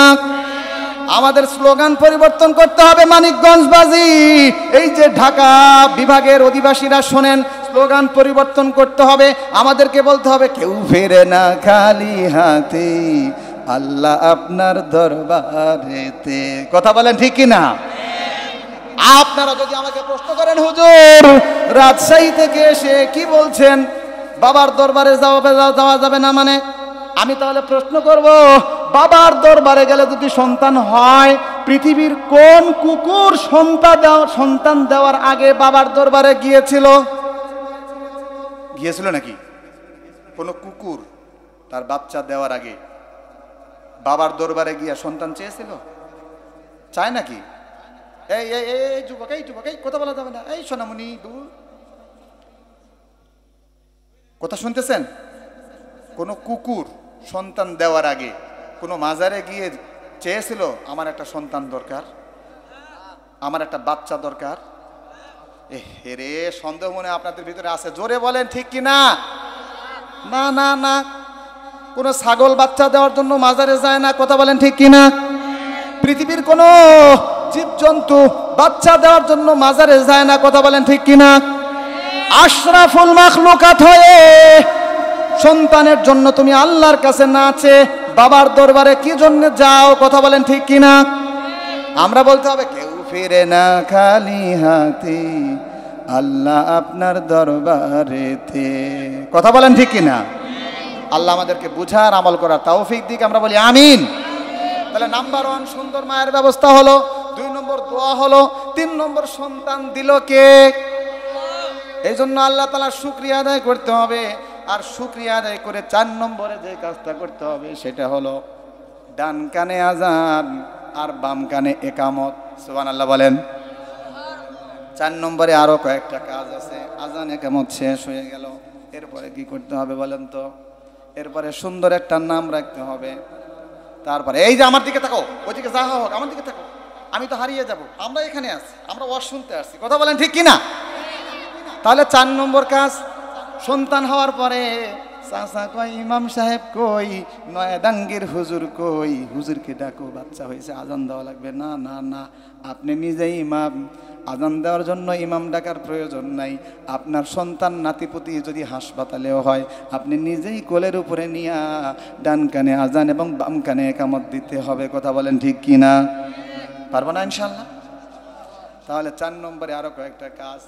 আমাদের স্লোগান পরিবর্তন করতে হবে। মানিকগঞ্জবাসী, এই যে ঢাকা বিভাগের অধিবাসীরা শোনেন, স্লোগান পরিবর্তন করতে হবে। আমাদেরকে বলতে হবে কেউ ফেরে না খালি হাতে আল্লাহ আপনার দরবারেতে। কথা বলেন ঠিক কিনা? আপনারা যদি আমাকে প্রশ্ন করেন হুজুর রাজশাহী থেকে এসে কি বলছেন বাবার দরবারে যাওয়া যাবে না, মানে আমি তাহলে প্রশ্ন করব, বাবার দরবারে গেলে যদি সন্তান হয়, পৃথিবীর কোন কুকুর সন্তান দেওয়ার আগে বাবার দরবারে গিয়েছিল নাকি? কোন কুকুর তার বাচ্চা দেওয়ার আগে বাবার দরবারে গিয়া সন্তান চেয়েছিল? চায় নাকি? এই এই এই যুবক, এই কথা বলা যাবে না। এই সোনামণি, কথা শুনতেছেন? কোন কুকুর সন্তান দেওয়ার আগে কোন মাজারে গিয়ে চেয়েছিল আমার একটা সন্তান দরকার, আমার একটা বাচ্চা দরকার। রে সন্দেহ মনে আপনাদের ভিতরে আছে, জোরে বলেন ঠিক কি না? না না না, কোনো ছাগল বাচ্চা দেওয়ার জন্য মাজারে যায় না, কথা বলেন ঠিক কি না? পৃথিবীর কোনো জীবজন্তু বাচ্চা দেওয়ার জন্য মাজারে যায় না, কথা বলেন ঠিক কি না? আশরাফুল মাখলুকাত হয়ে সন্তানের জন্য তুমি আল্লাহর কাছে না চেয়ে বাবার দরবারে কি জন্য যাও, কথা বলেন ঠিক কি না? আমরা বলতে হবে কেউ ফিরে না খালি হাতে, আল্লাহ আপনার দরবারেতে, কথা বলেন ঠিক কি না? আল্লাহ আমাদেরকে বুঝার আমল করার তৌফিক দিক, আমরা বলি আমিন। তাহলে নাম্বার 1 সুন্দর মায়ের ব্যবস্থা হলো, 2 নম্বর দোয়া হলো, 3 নম্বর সন্তান দিল কে? এই জন্য আল্লাহ তাআলার শুকরিয়া আদায় করতে হবে। আর শুকরিয়া আদায় করে 4 নম্বরে যে কাজটা করতে হবে সেটা হলো ডান কানে আজান আর বাম কানে একামত। সুবহানাল্লাহ বলেন। 4 নম্বরে আরো কয়েকটা কাজ আছে। আজান একামত শেষ হয়ে গেল, এরপরে কি করতে হবে বলেন তো? এরপরে সুন্দর একটা নাম রাখতে হবে। তারপরে এই যে আমার দিকে তাকাও, ওইদিকে যা হোক আমার দিকে তাকাও, আমি তো হারিয়ে যাব, আমরা এখানে আছি, আমরা ওয়াজ শুনতে আসছি, কথা বলেন ঠিক কিনা? তাহলে 4 নম্বর কাজ, সন্তান হওয়ার পরে চাচা কই, ইমাম সাহেব কই, নয়াডাঙ্গির হুজুর কই, হুজুরকে ডাকো, বাচ্চা হয়েছে আজান দেওয়া লাগবে। না না না, আপনি নিজেই ইমাম, আজান দেওয়ার জন্য ইমাম ডাকার প্রয়োজন নাই। আপনার সন্তান নাতিপুতি যদি হাসপাতালেও হয়, আপনি নিজেই কোলের উপরে নিয়ে ডান কানে আজান এবং বাম কানে একামত দিতে হবে, কথা বলেন ঠিক কিনা? পারবো না ইনশাল্লাহ? তাহলে 4 নম্বরে আরো কয়েকটা কাজ,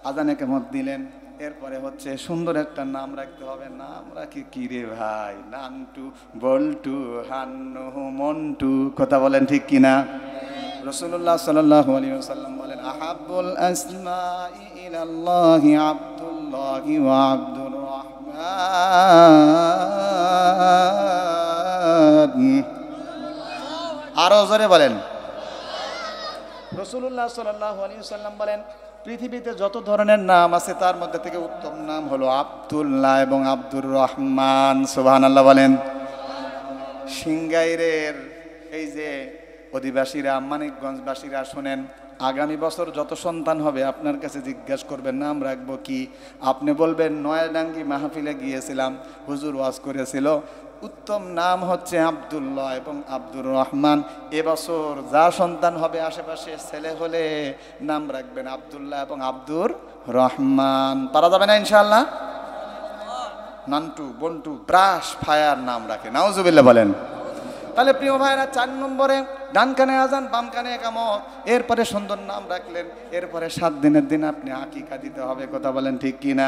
আজান একামত দিলেন, এরপরে হচ্ছে সুন্দর একটা নাম রাখতে হবে। নাম রাখি কি রে ভাই? নান্টু, বল্টু, হান্নু, মন্টু, কথা বলেন ঠিক কিনা? রাসূলুল্লাহ সাল্লাল্লাহু আলাইহি ওয়াসাল্লাম বলেন, আহাব্বুল আসমাই ইলাল্লাহি আব্দুল্লাহি ওয়া আব্দুর রহমান। আরো জোরে বলেন। রাসূলুল্লাহ সাল্লাল্লাহু আলাইহি ওয়াসাল্লাম বলেন, পৃথিবীতে যত ধরনের নাম আছে তার মধ্যে থেকে উত্তম নাম হলো আব্দুল্লাহ এবং আব্দুর রহমান। সুবহানাল্লাহ বলেন। সিংগাইরের এই যে অধিবাসীরা, মানিকগঞ্জবাসীরা শোনেন, আগামী বছর যত সন্তান হবে আপনার কাছে জিজ্ঞাসা করবেন নাম রাখবো কি, আপনি বলবেন নয়াডাঙ্গি মাহফিলে গিয়েছিলাম, হুজুর ওয়াজ করেছিল, উত্তম নাম হচ্ছে আব্দুল্লাহ এবং আব্দুর রহমান। এবছর যা সন্তান হবে আশেপাশে ছেলে হলে নাম রাখবেন আব্দুল্লাহ এবং আব্দুর রহমান। পারা যাবে না ইনশাআল্লাহ? নান্টু, বন্টু, ব্রাশ, ফায়ার নাম রাখে, নাউজুবিল্লাহ বলেন। তাহলে প্রিয় ভাইরা, 4 নম্বরে ডান কানে আজান বাম কানে একামত, এরপরে সুন্দর নাম রাখলেন, এরপরে 7 দিনের দিন আপনি আকিকা দিতে হবে, কথা বলেন ঠিক কিনা?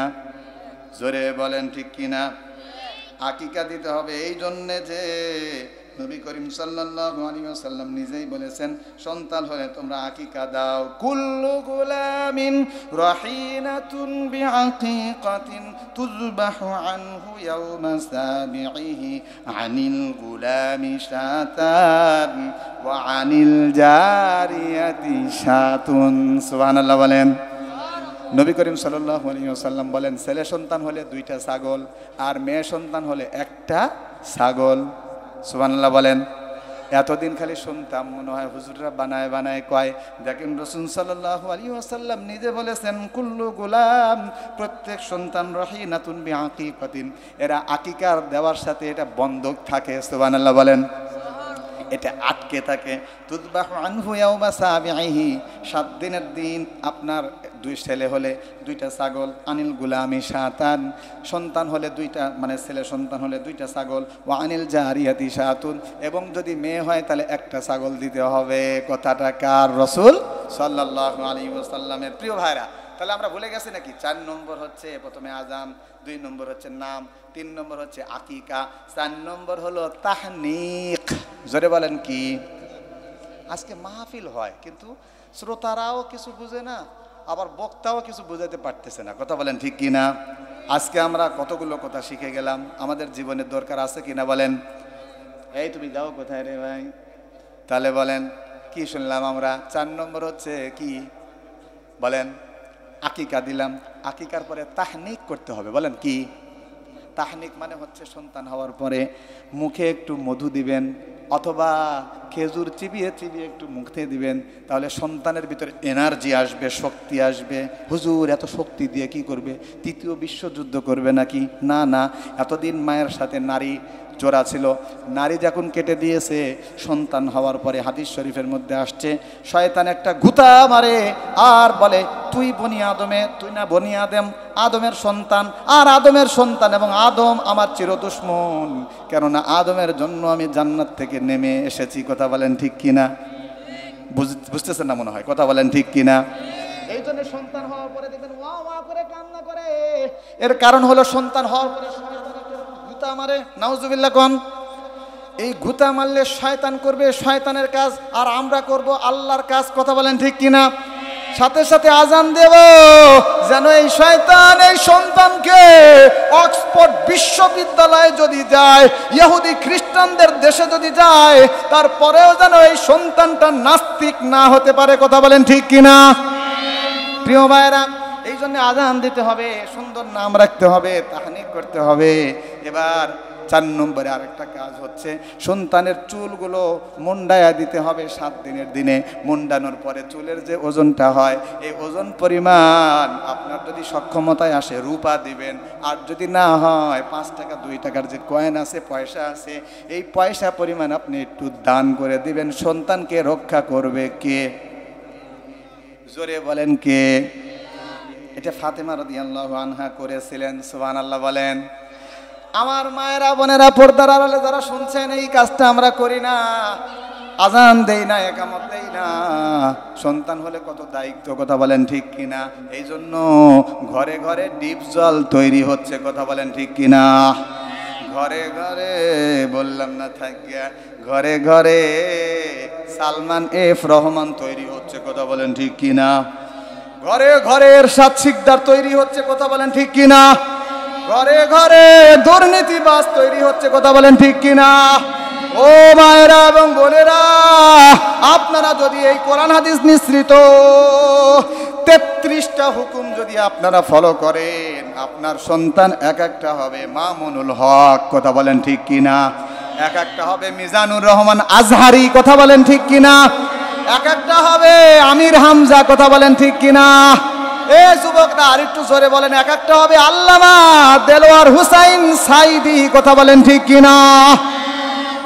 জোরে বলেন ঠিক কিনা? আকিকা দিতে হবে এই জন্যে যে নবী করিম সাল্লাল্লাহু আলাইহি ওয়াসাল্লাম নিজেই বলেছেন, সন্তান হলে তোমরা আকিকা দাও। কুল্লু গুলামিন রাহিনাতুন বিআকিকাতিন তুযবাহু আনহু ইয়াওমা সাবিহি আনিল গুলামি শাতান ওয়া আনিল জারিয়াতি শাতুন। সুবহানাল্লাহ বলেন। নবী করিম সাল্লাল্লাহু আলাইহি ওয়াসাল্লাম বলেন, ছেলে সন্তান হলে 2টা ছাগল আর মেয়ে সন্তান হলে 1টা ছাগল। সুবহানাল্লাহ বলেন। এতদিন খালি শুনতাম, মনে হয় হুজুররা বানায় বানায় কয়, দেখেন রাসূল সাল্লাল্লাহু আলাইহি ওয়াসাল্লাম নিজে বলেছেন, কুল্লু গুলাম, প্রত্যেক সন্তান রাহিনাতুন বিআকিকাতিন, এরা আকিকার দেওয়ার সাথে এটা বন্ধক থাকে। সুবহানাল্লাহ বলেন। এটা আটকে থাকে। তুযবাহু আনহু ইয়াওমা সাবিহি, 7 দিনের দিন আপনার 2 ছেলে হলে 2টা ছাগল, আনিল গুলামি শাতান, সন্তান হলে 2টা, মানে ছেলে সন্তান হলে 2টা ছাগল, ওয়া আনিল জারিয়াতি শাতুন, এবং যদি মেয়ে হয় তাহলে 1টা ছাগল দিতে হবে। কথাটা কার? রাসূল সাল্লাল্লাহু আলাইহি ওয়াসাল্লামের। প্রিয় ভাইরা, তাহলে আমরা ভুলে গেছি নাকি? 4 নম্বর হচ্ছে প্রথমে আজান, 2 নম্বর হচ্ছে নাম, 3 নম্বর হচ্ছে আকিকা, 4 নম্বর হলো তাহনিক। জোরে বলেন কি? আজকে মাহফিল হয় কিন্তু শ্রোতারাও কিছু বুঝে না, আবার বক্তাও কিছু বুঝাতে পারতেছে না, কথা বলেন ঠিক কি না? আজকে আমরা কতগুলো কথা শিখে গেলাম, আমাদের জীবনের দরকার আছে কিনা বলেন? এই তুমি যাও কোথায় রে ভাই? তাহলে বলেন কি শুনলাম আমরা? 4 নম্বর হচ্ছে কি বলেন? আকিকা দিলাম। আকিকার পরে তাহনিক করতে হবে, বলেন কি? তাহনিক মানে হচ্ছে সন্তান হওয়ার পরে মুখে একটু মধু দিবেন, অথবা খেজুর চিবিয়ে চিবিয়ে একটু মুখে দিবেন, তাহলে সন্তানের ভিতরে এনার্জি আসবে, শক্তি আসবে। হুজুর এত শক্তি দিয়ে কি করবে? তৃতীয় বিশ্বযুদ্ধ করবে নাকি? না না, এতদিন মায়ের সাথে নারী জোড়া ছিল, নারী যখন কেটে দিয়েছে, সন্তান হওয়ার পরে হাদিস শরীফের মধ্যে আসছে, শয়তান একটা গুতা মারে আর বলে তুই বনি আদমে, তুই না বনি আদম, আদমের সন্তান, আর আদমের সন্তান এবং আদম আমার চিরদুশমন, কেননা আদমের জন্য আমি জান্নাত থেকে নেমে এসেছি। কথা বলেন ঠিক কিনা? বুঝতেছেন না মনে হয়, কথা বলেন ঠিক কিনা? এই জন্য সন্তান হওয়ার পরে দেখবেন ওয়া ওয়া করে কান্না করে, এর কারণ হলো সন্তান হওয়ার পরে গুতা মারে, নাউজুবিল্লাহ কোন। এই গুতা মারলে শয়তান করবে শয়তানের কাজ, আর আমরা করব আল্লাহর কাজ। কথা বলেন ঠিক কিনা? সাথে সাথে আজান দেব যেন এই শয়তান এই সন্তানকে অক্সফোর্ড বিশ্ববিদ্যালয়ে যদি যায়, ইহুদি খ্রিস্টানদের দেশে যদি যায়, তারপরেও যেন এই সন্তানটা নাস্তিক না হতে পারে। কথা বলেন ঠিক কিনা? প্রিয় ভাইরা, এই জন্য আজান দিতে হবে, সুন্দর নাম রাখতে হবে, তাহনিক করতে হবে। এবার 4 নম্বরে আরেকটা কাজ হচ্ছে, সন্তানের চুলগুলো মুন্ডায়া দিতে হবে 7 দিনের দিনে। মুন্ডানোর পরে চুলের যে ওজনটা হয়, এই ওজন পরিমাণ আপনার যদি সক্ষমতায় আসে রূপা দিবেন, আর যদি না হয় 5 টাকা 2 টাকার যে কয়েন আছে, পয়সা আছে, এই পয়সা পরিমাণ আপনি একটু দান করে দিবেন। সন্তানকে রক্ষা করবে কে? জোরে বলেন কে? এটা ফাতেমা রাদিয়াল্লাহু আনহা করেছিলেন। সুবহানাল্লাহ বলেন। আমার মায়েরা বোনেরা, পর্দার আড়ালে যারা শুনছেন, এই কাজটা আমরা করি না, আজান দেই না, একামত দেই না। সন্তান হলে কত দায়িত্ব, কথা বলেন ঠিক কিনা? এই জন্য ঘরে ঘরে ডিপ জল তৈরি হচ্ছে। কথা বলেন ঠিক কিনা? ঘরে ঘরে বললাম না থাকিয়া, ঘরে ঘরে সালমান এফ রহমান তৈরি হচ্ছে। কথা বলেন ঠিক কিনা? ঘরে ঘরে এরশাদ শিকদার তৈরি হচ্ছে। কথা বলেন ঠিক কিনা? ঘরে ঘরে দুর্নীতিবাজ তৈরি হচ্ছে। কথা বলেন ঠিক কিনা? ও মায়েরা এবং বোনেরা, আপনারা যদি এই কোরআন হাদিস মিশ্রিত 33টা হুকুম যদি আপনারা ফলো করেন, আপনার সন্তান এক একটা হবে মামুনুল হক। কথা বলেন ঠিক কিনা? এক একটা হবে মিজানুর রহমান আজহারি। কথা বলেন ঠিক কিনা? এক একটা হবে আমির হামজা। কথা বলেন ঠিক কিনা? এ যুবকরা আরেকটু জোরে বলেন, এক একটা হবে আল্লামা দেলোয়ার হুসাইন সাইদি। কথা বলেন ঠিক কিনা?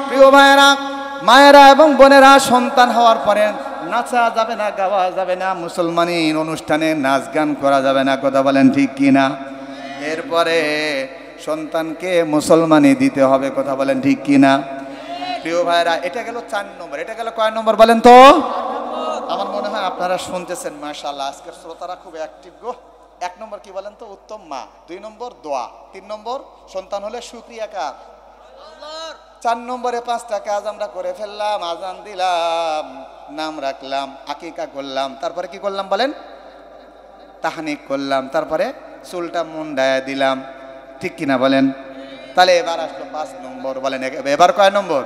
প্রিয় মায়েরা, মায়েরা এবং বোনেরা, সন্তান হওয়ার পরে নাচা যাবে না, গাওয়া যাবে না, মুসলমানি অনুষ্ঠানে নাচ গান করা যাবে না। কথা বলেন ঠিক কিনা? এরপরে সন্তানকে মুসলমানি দিতে হবে। কথা বলেন ঠিক কিনা? প্রিয় ভাইরা, এটা গেল 4 নম্বর। এটা গেল কয় নম্বর বলেন তো? আমার মনে হয় আপনারা শুনতেছেন, মাশাআল্লাহ, আজকের শ্রোতারা খুব অ্যাক্টিভ গো। 1 নম্বর কি বলেন তো? উত্তম মা। 2 নম্বর দোয়া। 3 নম্বর সন্তান হলে শুকরিয়া কার? আল্লাহর। 4 নম্বরে 5টা কাজ আমরা করে ফেললাম। আজান দিলাম, নাম রাখলাম, আকিকা করলাম, তারপরে কি করলাম বলেন? তাহনিক করলাম, তারপরে চুলটা মুন্ডায় দিলাম। ঠিক কিনা বলেন? তাহলে এবার আসলো 5 নম্বর। বলেন এবার কয় নম্বর?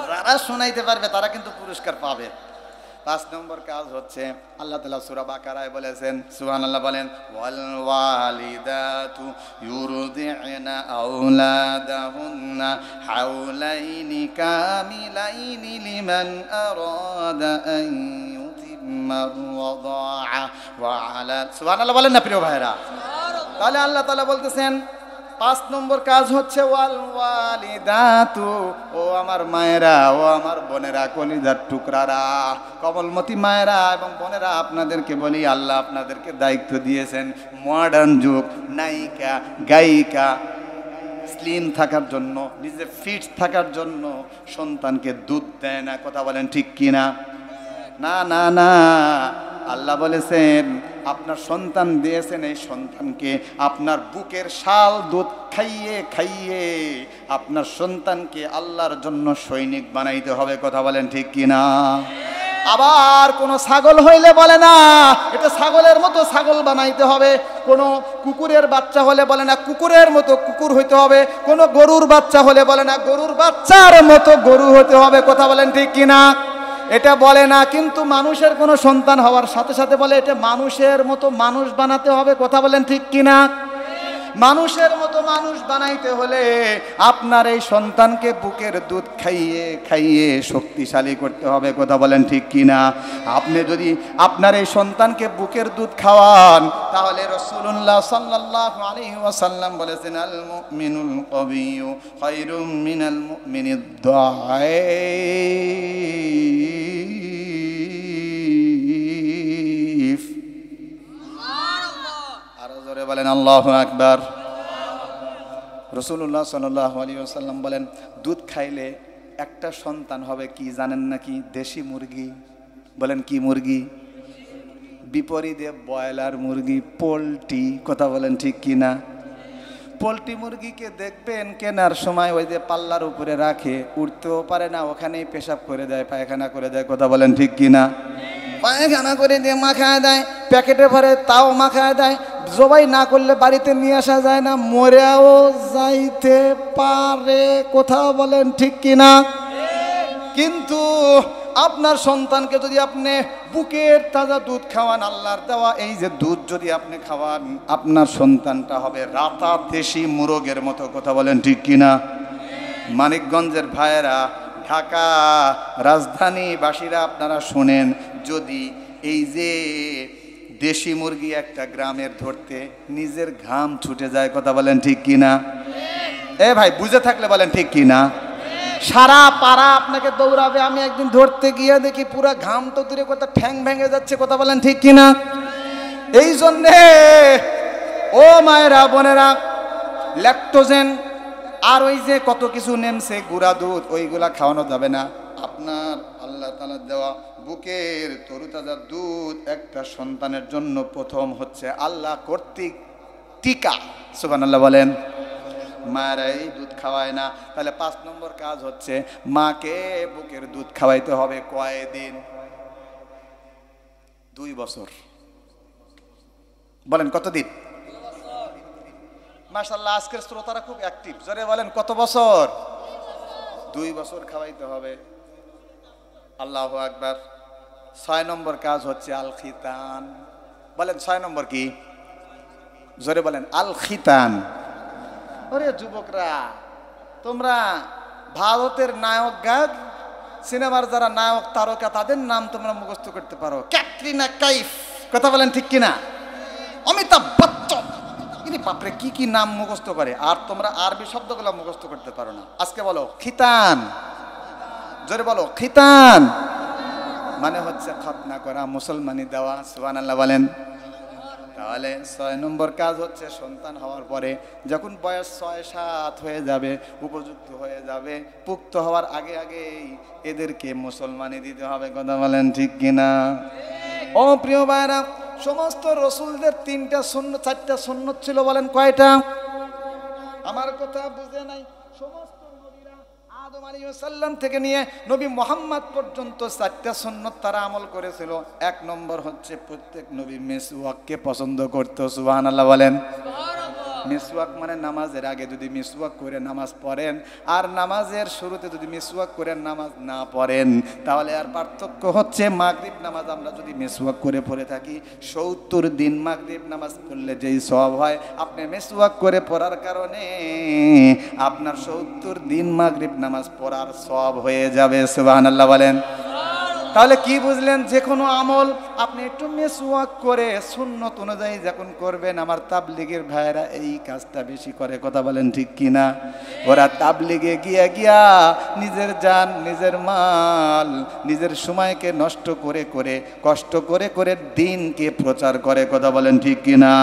যারা শোনাইতে পারবে তারা কিন্তু পুরস্কার পাবে। 5 নম্বর কাজ হচ্ছে, আল্লাহ তাআলা সূরা বাকারায় বলেছেন, সুবহানাল্লাহ বলেন, ওয়াল ওয়ালিদাতু ইউরদি'না আওলাদাহুন্না হাওলাইনি কামিলাইনি লিমান আরাদা আন ইউতিম্মা রাদা'a ওয়া আলা। সুবহানাল্লাহ বলেন না প্রিয় ভাইরা? তাহলে আল্লাহ তাআলা বলতেছেন 5 নম্বর কাজ হচ্ছে ওয়াল ওয়ালিদাতু, ও আমার মায়েরা, ও আমার বোনেরা, কলিজার টুকরারা, কমলমতি মায়েরা এবং বোনেরা, আপনাদেরকে বলি, আল্লাহ আপনাদেরকে দায়িত্ব দিয়েছেন মডার্ন যুগ, নায়িকা গায়িকা, স্লিম থাকার জন্য, নিজে ফিট থাকার জন্য সন্তানকে দুধ দেয় না। কথা বলেন ঠিক কিনা? না না না, আল্লাহ বলেছেন আপনার সন্তান দিয়েছেন, এই সন্তানকে আপনার বুকের শাল দুধ খাইয়ে খাইয়ে আপনার সন্তানকে আল্লাহর জন্য সৈনিক বানাইতে হবে। কথা বলেন ঠিক কিনা? আবার কোন ছাগল হইলে বলে না এটা ছাগলের মতো ছাগল বানাইতে হবে, কোন কুকুরের বাচ্চা হলে বলে না কুকুরের মতো কুকুর হইতে হবে, কোন গরুর বাচ্চা হলে বলে না গরুর বাচ্চার মতো গরু হতে হবে। কথা বলেন ঠিক কিনা? এটা বলে না, কিন্তু মানুষের কোনো সন্তান হওয়ার সাথে সাথে বলে এটা মানুষের মতো মানুষ বানাতে হবে। কথা বলেন ঠিক কিনা? মানুষের মতো মানুষ বানাইতে হলে আপনার এই সন্তানকে বুকের দুধ খাইয়ে খাইয়ে শক্তিশালী করতে হবে, কথা বলেন ঠিক কিনা? আপনি যদি আপনার এই সন্তানকে বুকের দুধ খাওয়ান, তাহলে রাসূলুল্লাহ সাল্লাল্লাহু আলাইহি ওয়াসাল্লাম বলেছেন, আল মুমিনুল কবিয়্যু খায়রুম মিনাল মুমিনিদ দাঈফ। আরো জোরে বলেন আল্লাহু আকবার। রাসূলুল্লাহ সাল্লাল্লাহু আলাইহি ওয়াসাল্লাম বলেন, দুধ খাইলে একটা সন্তান হবে কি জানেন নাকি? দেশি মুরগি। বলেন কি মুরগি? বিপরীতে ব্রয়লার মুরগি, পোলট্রি, কথা বলেন ঠিক কিনা? পোলট্রি মুরগিকে দেখবেন কেনার সময় ওই যে পাল্লার উপরে রাখে, উঠতেও পারে না, ওখানেই পেশাব করে দেয়, পায়খানা করে দেয়, কথা বলেন ঠিক কিনা? পায়খানা করে দিয়ে মাখায় দেয়, প্যাকেটে ভরে তাও মাখায় দেয়। জবাই না করলে বাড়িতে নিয়ে আসা যায় না, মরেও যাইতে পারে, কথা বলেন ঠিক কিনা? কিন্তু আপনার সন্তানকে যদি আপনি বুকের তাজা দুধ খাওয়ান, আল্লাহর দেওয়া এই যে দুধ যদি আপনি খাওয়ান, আপনার সন্তানটা হবে রাতা দেশি মুরগের মতো, কথা বলেন ঠিক কিনা? মানিকগঞ্জের ভাইয়েরা, ঢাকা রাজধানীবাসীরা আপনারা শোনেন, যদি এই যে দেশি মুরগি একটা গ্রামের ধরতে নিজের ঘাম ছুটে যায়, কথা বলেন ঠিক কিনা? এ ভাই বুঝে থাকলে বলেন ঠিক কিনা? সারা পাড়া আপনাকে দৌড়াবে। আমি একদিন ধরতে গিয়ে দেখি পুরা ঘাম তো দূরে কথা, ঠ্যাং ভেঙে যাচ্ছে, কথা বলেন ঠিক কিনা? এই জন্যে ও মায়েরা বোনেরা, ল্যাকটোজেন আর ওই যে কত কিছু নেমছে গুঁড়া দুধ, ওইগুলা খাওয়ানো যাবে না। আপনার আল্লাহ তাআলা দেওয়া বুকের তরুতাজা দুধ একটা সন্তানের জন্য প্রথম হচ্ছে আল্লাহ কর্তৃক টিকা। সুবহানাল্লাহ বলেন। মায়েরা এই দুধ খাওয়ায় না, তাহলে 5 নম্বর কাজ হচ্ছে মাকে বুকের দুধ খাওয়াইতে হবে কয়দিন? 2 বছর। বলেন কতদিন? মাশাআল্লাহ, আজকের শ্রোতারা খুব অ্যাক্টিভ। জোরে বলেন কত বছর? 2 বছর খাওয়াইতে হবে। আল্লাহু আকবার। 6 নম্বর কাজ হচ্ছে আল খিতান। বলেন 6 নম্বর কি? জোরে বলেন আল খিতান। ওরে যুবকরা, তোমরা ভারতের নায়ক গায়ক সিনেমার যারা নায়ক তারকা তাদের নাম তোমরা মুখস্থ করতে পারো। ক্যাটরিনা কাইফ, কথা বলেন ঠিক কিনা? অমিতাভ বচ্চন, ইনি বাপরে কি কি নাম মুখস্থ করে, আর তোমরা আরবি শব্দগুলো মুখস্থ করতে পারো না। আজকে বলো খিতান, জোরে বলো খিতান, মানে হচ্ছে খতনা করা, মুসলমানি দেওয়া। সুবহানাল্লাহ বলেন। তাহলে 6 নম্বর কাজ হচ্ছে সন্তান হওয়ার পরে যখন বয়স 6-7 হয়ে যাবে, উপযুক্ত হয়ে যাবে, পুক্ত হওয়ার আগে আগেই এদেরকে মুসলমানি দিতে হবে, কথা বলেন ঠিক কিনা? ও প্রিয় ভাইরা, সমস্ত রসুলদের 3টা সুন্নত 4টা সুন্নত ছিল, বলেন কয়টা? আমার কথা বুঝে নাই। সমস্ত নবীরা আদম আলাইহিস সালাম থেকে নিয়ে নবী মুহাম্মদ পর্যন্ত 4টা সুন্নত তারা আমল করেছিল। 1 নম্বর হচ্ছে প্রত্যেক নবী মিসওয়াককে পছন্দ করত। সুবহানাল্লাহ বলেন। মিসওয়াক মানে নামাজের আগে যদি মিসওয়াক করে নামাজ পড়েন, আর নামাজের শুরুতে যদি মিসওয়াক করে নামাজ না পড়েন, তাহলে আর পার্থক্য হচ্ছে মাগরিব নামাজ আমরা যদি মিসওয়াক করে পড়ে থাকি, 70 দিন মাগরিব নামাজ পড়লে যেই সওয়াব হয়, আপনি মিসওয়াক করে পড়ার কারণে আপনার 70 দিন মাগরিব নামাজ পড়ার সওয়াব হয়ে যাবে। সুবহানাল্লাহ বলেন। তাহলে কি বুঝলেন? যে কোনো আমল আপনি একটু মিসওয়াক করে সুন্নত অনুযায়ী যখন করবেন। আমার তাবলিগের ভাইয়েরা এই কাজটা বেশি করে, কথা বলেন ঠিক কিনা? ওরা তাবলিগে গিয়া নিজের জান, নিজের মাল, নিজের সময়কে নষ্ট করে করে, কষ্ট করে করে দিনকে প্রচার করে, কথা বলেন ঠিক কিনা?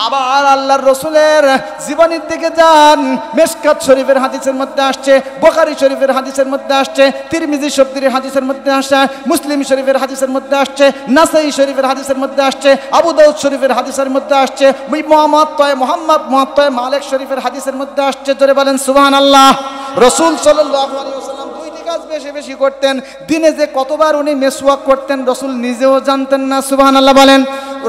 আবার আল্লাহর রসুলের জীবনীর দিকে যান, মিশকাত শরীফের হাদিসের মধ্যে আসছে, বুখারী শরীফের হাদিসের মধ্যে আসছে, তিরমিজি শরীফের হাদিসের মধ্যে আসছে, মুসলিম শরীফের হাদিসের মধ্যে আসছে, নাসাই শরীফের হাদিসের মধ্যে আসছে, আবু দাউদ শরীফের হাদিসের মধ্যে আসছে, মুহাম্মদ মালিক শরীফের হাদিসের মধ্যে আসছে। জোরে বলেন সুবহানাল্লাহ। রাসূল সাল্লাল্লাহু আলাইহি ওয়াসাল্লাম 2টি কাজ বেশি বেশি করতেন। দিনে যে কতবার উনি মিসওয়াক করতেন রাসূল নিজেও জানতেন না। সুবহানাল্লাহ বলেন।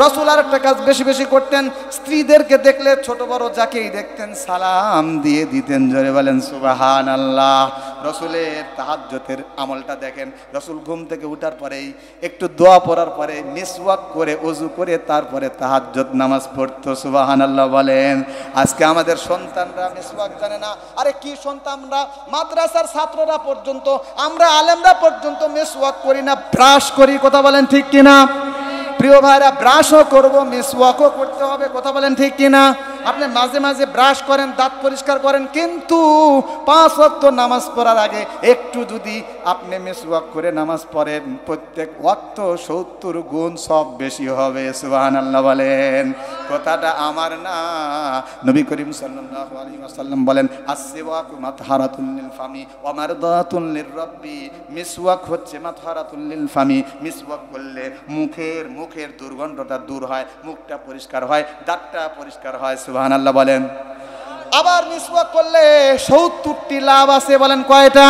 রাসূল আরেকটা কাজ বেশি বেশি করতেন, স্ত্রীদেরকে দেখলে ছোট বড় যাকেই দেখতেন সালাম দিয়ে দিতেন। জোরে বলেন সুবহানাল্লাহ। রসুলের তাহাজ্জুদের আমলটা দেখেন। রসুল ঘুম থেকে উঠার পরেই একটু দোয়া পড়ার পরে মিসওয়াক করে ওযু করে তারপরে তাহাজ্জুদ নামাজ পড়তো। সুবহানাল্লাহ বলেন। আজকে আমাদের সন্তানরা মিসওয়াক জানে না। আরে কি সন্তানরা, মাদ্রাসার ছাত্ররা পর্যন্ত, আমরা আলেমরা পর্যন্ত মিসওয়াক করি না, ব্রাশ করি। কথা বলেন ঠিক কিনা? প্রিয় ভাইরা, ব্রাশও করব, মিসওয়াকও করতে হবে। কথা বলেন ঠিক কিনা? আপনি মাঝে মাঝে ব্রাশ করেন, দাঁত পরিষ্কার করেন, কিন্তু 5 ওয়াক্ত নামাজ পড়ার আগে একটু যদি আপনি মিসওয়াক করে নামাজ পড়েন, প্রত্যেক ওয়াক্ত 70 গুণ সব বেশি হবে। সুবহানাল্লাহ বলেন। কথাটা আমার না, নবী করিম সাল্লাল্লাহু আলাইহি ওয়াসাল্লাম বলেন, আসওয়াকু মাতহারাতুল লিল ফামি ওয়া মারদাতুল লিররাব্বি। মিসওয়াক হচ্ছে মাতহারাতুল লিল ফামি। মিসওয়াক করলে মুখের দুর্গন্ধটা দূর হয়, মুখটা পরিষ্কার হয়, দাঁতটা পরিষ্কার হয়। সুবহানাল্লাহ বলেন। আবার মিসওয়াক করলে 70টি লাভ আছে। বলেন কয়টা?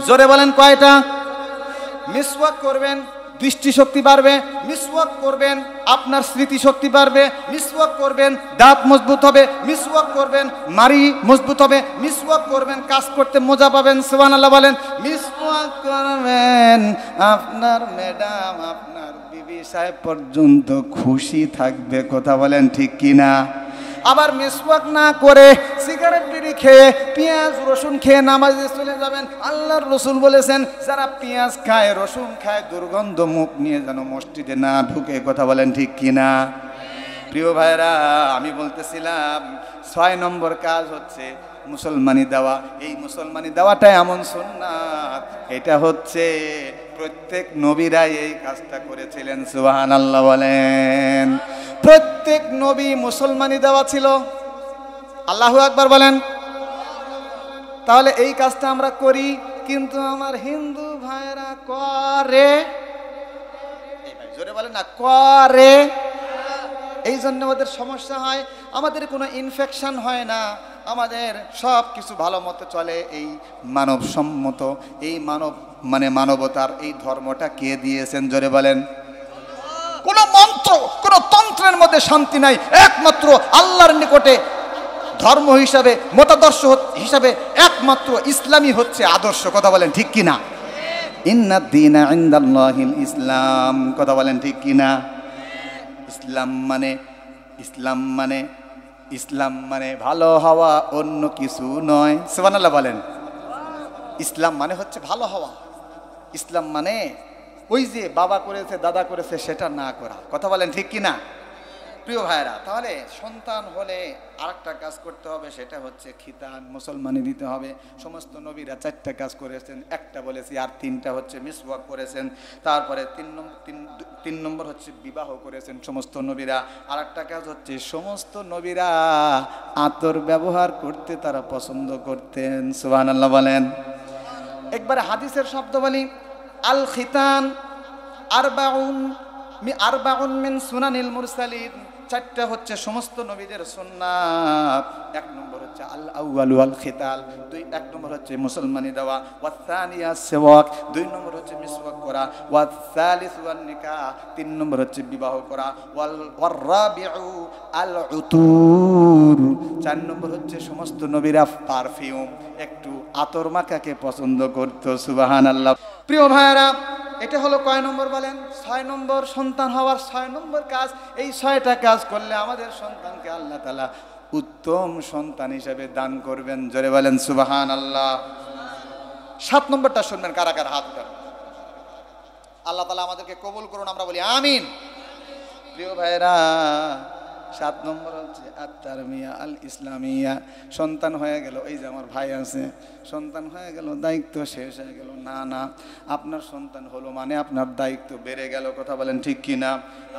জোরে বলেন কয়টা? মিসওয়াক করবেন, দৃষ্টিশক্তি বাড়বে। মিসওয়াক করবেন, আপনার স্মৃতিশক্তি বাড়বে। মিসওয়াক করবেন, দাঁত মজবুত হবে। মিসওয়াক করবেন, মাড়ি মজবুত হবে। মিসওয়াক করবেন, কাজ করতে মজা পাবেন। সুবহানাল্লাহ বলেন। মিসওয়াক করবেন, আপনার ম্যাডাম, আপনার বিবি সাহেব পর্যন্ত খুশি থাকবে। কথা বলেন ঠিক কিনা? আবার মিসওয়াক না করে সিগারেট বিড়ি খেয়ে পেঁয়াজ রসুন খেয়ে নামাজে চলে যাবেন। আল্লাহর রসুল বলেছেন, যারা পেঁয়াজ খায়, রসুন খায়, দুর্গন্ধ মুখ নিয়ে যেন মসজিদে না ঢুকে। কথা বলেন ঠিক কিনা? প্রিয় ভাইরা, আমি বলতেছিলাম 6 নম্বর কাজ হচ্ছে মুসলমানি দেওয়া। এই মুসলমানি দেওয়াটা এমন সুন্নাত, এটা হচ্ছে প্রত্যেক নবীরাই এই কাজটা করেছিলেন। সুবহানাল্লাহ বলেন। প্রত্যেক নবী মুসলমানি দেওয়া ছিল। আল্লাহু আকবার বলেন। তাহলে এই কাজটা আমরা করি, কিন্তু আমার হিন্দু ভাইরা করে। জোরে বলেন না, করে। এই জন্য আমাদের সমস্যা হয়, আমাদের কোনো ইনফেকশন হয় না, আমাদের সব কিছু ভালো মতো চলে। এই মানবসম্মত, এই মানবতার এই ধর্মটা কে দিয়েছেন? জোরে বলেন। কোন মন্ত্র, কোন তন্ত্রের মধ্যে শান্তি নাই। একমাত্র আল্লাহর নিকটে ধর্ম হিসাবে, মতাদর্শ হিসাবে একমাত্র ইসলামই হচ্ছে আদর্শ। কথা বলেন ঠিক কিনা? ইন্নাদ দীনা ইনদাল্লাহিল ইসলাম। কথা বলেন ঠিক কিনা? ইসলাম মানে ভালো হওয়া, অন্য কিছু নয়। সুবহানাল্লাহ বলেন। ইসলাম মানে হচ্ছে ভালো হওয়া। ইসলাম মানে ওই যে বাবা করেছে, দাদা করেছে, সেটা না করা। কথা বলেন ঠিক কিনা? প্রিয় ভাইরা, তাহলে সন্তান হলে আরেকটা কাজ করতে হবে, সেটা হচ্ছে খিতান, মুসলমানি দিতে হবে। সমস্ত নবীরা 4টা কাজ করেছেন, একটা বলেছি, আর 3টা হচ্ছে মিসওয়াক করেছেন। তারপরে 3 নম্বর হচ্ছে বিবাহ করেছেন সমস্ত নবীরা। আরেকটা কাজ হচ্ছে সমস্ত নবীরা আতর ব্যবহার করতে তারা পছন্দ করতেন। সুবহানাল্লাহ বলেন। একবারে হাদিসের শব্দ বলি, আল খিতান আরবাউন মিন সুনানিল মুরসালিন। 4টা হচ্ছে সমস্ত নবীদের সুন্নাত। 1 নম্বর হচ্ছে আল আউয়ালু আল খিতাল, 1 নম্বর হচ্ছে মুসলমানি দেওয়া, ওয়া সানিয়া সিওয়াক, 2 নম্বর হচ্ছে মিসওয়াক করা, ওয়া সালিসু আন নিকাহ, 3 নম্বর হচ্ছে বিবাহ করা, ওয়ার রাবিউ আল উতুর, 4 নম্বর হচ্ছে সমস্ত নবীরা পারফিউম, একটু আতর মাখাকে পছন্দ করত। সুবহানাল্লাহ। প্রিয় ভাইরা, এটা হলো কয় নম্বর বলেন? 6 নম্বর। সন্তান হওয়ার 6 নম্বর কাজ। এই 6টা কাজ করলে আমাদের সন্তানকে আল্লাহ তাআলা উত্তম সন্তান হিসেবে দান করবেন। জোরে বলেন সুবহানাল্লাহ। 7 নম্বরটা শুনবেন, কারা কারা হাত উঠান। আল্লাহ তাআলা আমাদেরকে কবুল করুন, আমরা বলি আমিন। প্রিয় ভাইরা, 7 নম্বর হচ্ছে আত-তারবিয়া আল ইসলামিয়া। সন্তান হয়ে গেল, এই যে আমার ভাই আছে, সন্তান হয়ে গেল, দায়িত্ব শেষ হয়ে গেল না, আপনার সন্তান হলো মানে আপনার দায়িত্ব বেড়ে গেল। কথা বলেন ঠিক কিনা?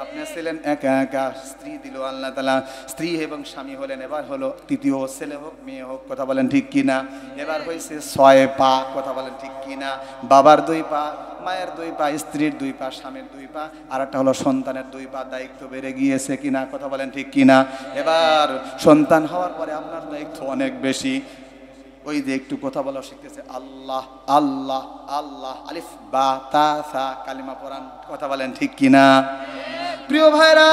আপনি ছিলেন একা একা, স্ত্রী দিল আল্লাহ তাআলা, স্ত্রী এবং স্বামী হলেন, এবার হলো 3য় ছেলে হোক মেয়ে হোক। কথা বলেন ঠিক কিনা? এবার হয়েছে 6 পা। কথা বলেন ঠিক কিনা? বাবার 2 পা, মায়ের 2 পা, স্ত্রীর 2 পা, স্বামীর 2 পা, আর একটা হলো সন্তানের 2 পা। দায়িত্ব বেড়ে গিয়েছে কিনা? কথা বলেন ঠিক কিনা? এবার সন্তান হওয়ার পরে আপনার দায়িত্ব অনেক বেশি। ওই যে একটু কথা বলা শিখতেছে, আল্লাহ আল্লাহ আল্লাহ, আলিফ বা তা সা, কালিমা পড়ান। কথা বলেন ঠিক কিনা? প্রিয় ভাইরা,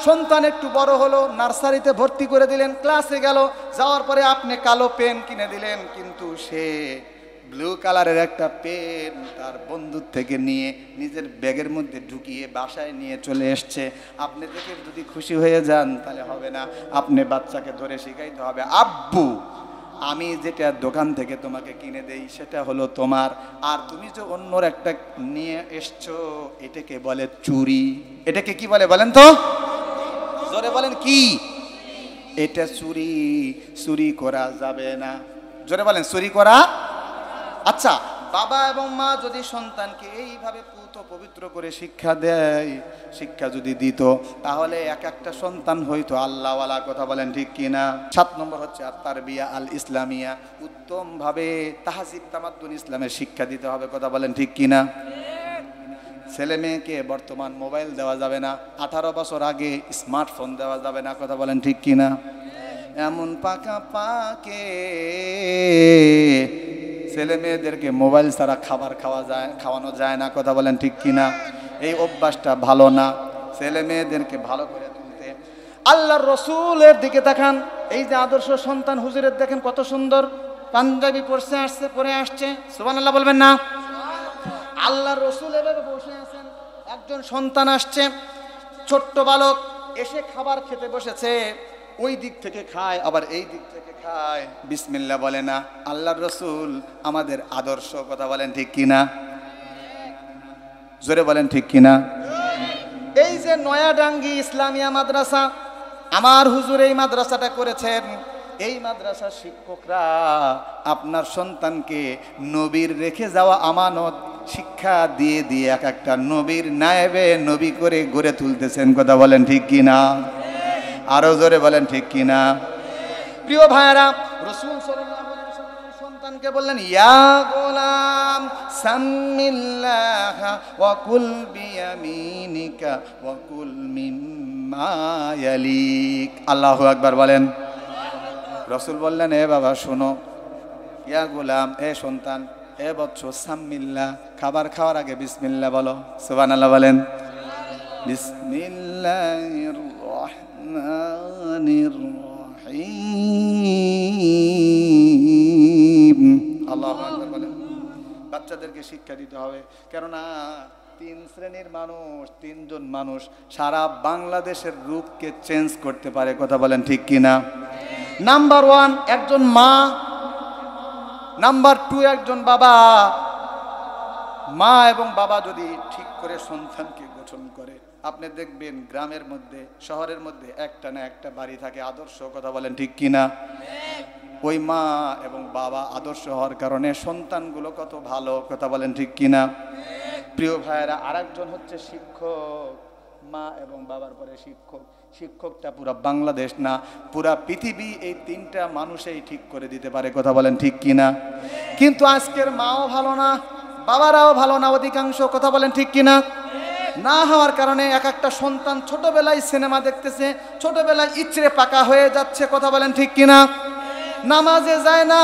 সন্তান একটু বড় হলো, নার্সারিতে ভর্তি করে দিলেন, ক্লাসে গেল, যাওয়ার পরে আপনি কালো পেন কিনে দিলেন, কিন্তু সে ব্লু কালারের একটা পেন তার বন্ধুর থেকে নিয়ে নিজের ব্যাগের মধ্যে ঢুকিয়ে বাসায় নিয়ে চলে এসছে। আপনি দেখে যদি খুশি হয়ে যান তাহলে হবে না, আপনি বাচ্চাকে ধরে শিখাইতে হবে, আব্বু আমি যেটা দোকান থেকে তোমাকে কিনে দেই সেটা হলো তোমার, আর তুমি যে অন্যর একটা নিয়ে এসছো এটাকে বলে চুরি। এটাকে কি বলে বলেন তো, জোরে বলেন কি? এটা চুরি, চুরি করা যাবে না। জোরে বলেন, চুরি করা। আচ্ছা, বাবা এবং মা যদি সন্তানকে এইভাবে পুত পবিত্র করে শিক্ষা দেয়, শিক্ষা যদি দিত, তাহলে এক একটা সন্তান হইতো আল্লাহওয়ালা। কথা বলেন ঠিক কিনা? 7 নম্বর হচ্ছে আত-তারবিয়া আল ইসলামিয়া, উত্তম ভাবে তাহজিব তামাদ্দুন ইসলামের শিক্ষা দিতে হবে। কথা বলেন ঠিক কিনা? ছেলে মেয়েকে বর্তমান মোবাইল দেওয়া যাবে না, 18 বছর আগে স্মার্টফোন দেওয়া যাবে না। কথা বলেন ঠিক কিনা? এমন পাকা পাকে ছেলে মেয়েদেরকে মোবাইল ছাড়া খাবার খাওয়ানো যায় না। কথা বলেন ঠিক কিনা? এই অভ্যাসটা ভালো না। ছেলে মেয়েদেরকে ভালো করে তুলতে আল্লাহর রসুলের দিকে তাকান। এই যে আদর্শ সন্তান হুজুরের দেখেন কত সুন্দর পাঞ্জাবি পরে আসছে, সুবহানাল্লাহ বলবেন না? আল্লাহর রসুল এভাবে বসে আছেন, একজন সন্তান আসছে, ছোট্ট বালক এসে খাবার খেতে বসেছে, ওই দিক থেকে খায় আবার এই দিক থেকে খায়, বিসমিল্লাহ বলে না। আল্লাহর রসুল আমাদের আদর্শ। কথা বলেন ঠিক কিনা? জোরে বলেন ঠিক কিনা? এই যে নয়াডাঙ্গি ইসলামিয়া মাদ্রাসা, আমার হুজুর এই মাদ্রাসাটা করেছেন। এই মাদ্রাসার শিক্ষকরা আপনার সন্তানকে নবীর রেখে যাওয়া আমানত শিক্ষা দিয়ে দিয়ে এক একটা নবীর নায়েবে নবী করে গড়ে তুলতেছেন। কথা বলেন ঠিক কিনা? আরো জোরে বলেন ঠিক কিনা? প্রিয় ভাইরা, রাসূল সাল্লাল্লাহু আলাইহি ওয়াসাল্লাম সন্তানকে বললেন, ইয়া গোলাম সামিল্লাহ ওয়া কুল বিয়ামিনিকা ওয়া কুল মিম্মা ইয়ালিক। আল্লাহু আকবার বলেন। রাসূল বললেন, এ বাবা শোনো, ইয়া গোলাম, এ সন্তান, এ বৎস, সামিল্লাহ, খাবার খাওয়ার আগে বিসমিল্লাহ বলো। সুবহানাল্লাহ বলেন। বিসমিল্লাহির রহমানির রহিম। আল্লাহু আকবার বলেন। বাচ্চাদেরকে শিক্ষা দিতে হবে, কেননা 3 শ্রেণীর মানুষ, 3 জন মানুষ সারা বাংলাদেশের রূপকে চেঞ্জ করতে পারে। কথা বলেন ঠিক কিনা? নাম্বার 1 একজন মা, নাম্বার 2 একজন বাবা। মা এবং বাবা যদি ঠিক করে সন্তানকে গঠন করে, আপনি দেখবেন গ্রামের মধ্যে, শহরের মধ্যে একটা না একটা বাড়ি থাকে আদর্শ। কথা বলেন ঠিক কিনা? ওই মা এবং বাবা আদর্শ হওয়ার কারণে সন্তানগুলো কত ভালো। কথা বলেন ঠিক কিনা? প্রিয় ভাইয়েরা, আরেকজন হচ্ছে শিক্ষক। মা এবং বাবার পরে শিক্ষক। শিক্ষকটা পুরা বাংলাদেশ না, পুরা পৃথিবী এই 3টা মানুষই ঠিক করে দিতে পারে। কথা বলেন ঠিক কিনা? কিন্তু আজকের মাও ভালো না, বাবারাও ভালো না অধিকাংশ। কথা বলেন ঠিক কিনা? না হওয়ার কারণে এক একটা সন্তান ছোটবেলায় সিনেমা দেখতেছে, ছোটবেলায় ইচড়ে পাকা হয়ে যাচ্ছে। কথা বলেন ঠিক কিনা? নামাজে যায় না,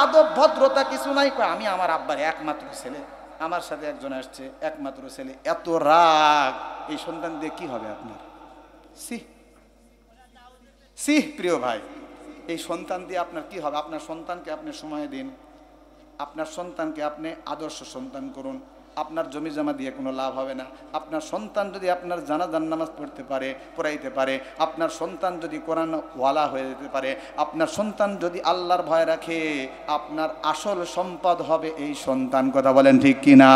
আদব ভদ্রতা কিছু নাই। আমি আমার আব্বার একমাত্র ছেলে, আমার সাথে একজন আসছে, একমাত্র ছেলে, এত রাগ। এই সন্তান দিয়ে কি হবে আপনার? সি প্রিয় ভাই, এই সন্তান দিয়ে আপনার কি হবে? আপনার সন্তানকে আপনি সময় দিন, আপনার সন্তানকে আপনি আদর্শ সন্তান করুন। আপনার জমি জমা দিয়ে কোনো লাভ হবে না। আপনার সন্তান যদি আপনার জানাজার নামাজ পড়াইতে পারে, আপনার সন্তান যদি কোরআন ওয়ালা হয়ে যেতে পারে, আপনার সন্তান যদি আল্লাহর ভয় রাখে, আপনার আসল সম্পদ হবে এই সন্তান। কথা বলেন ঠিক কিনা?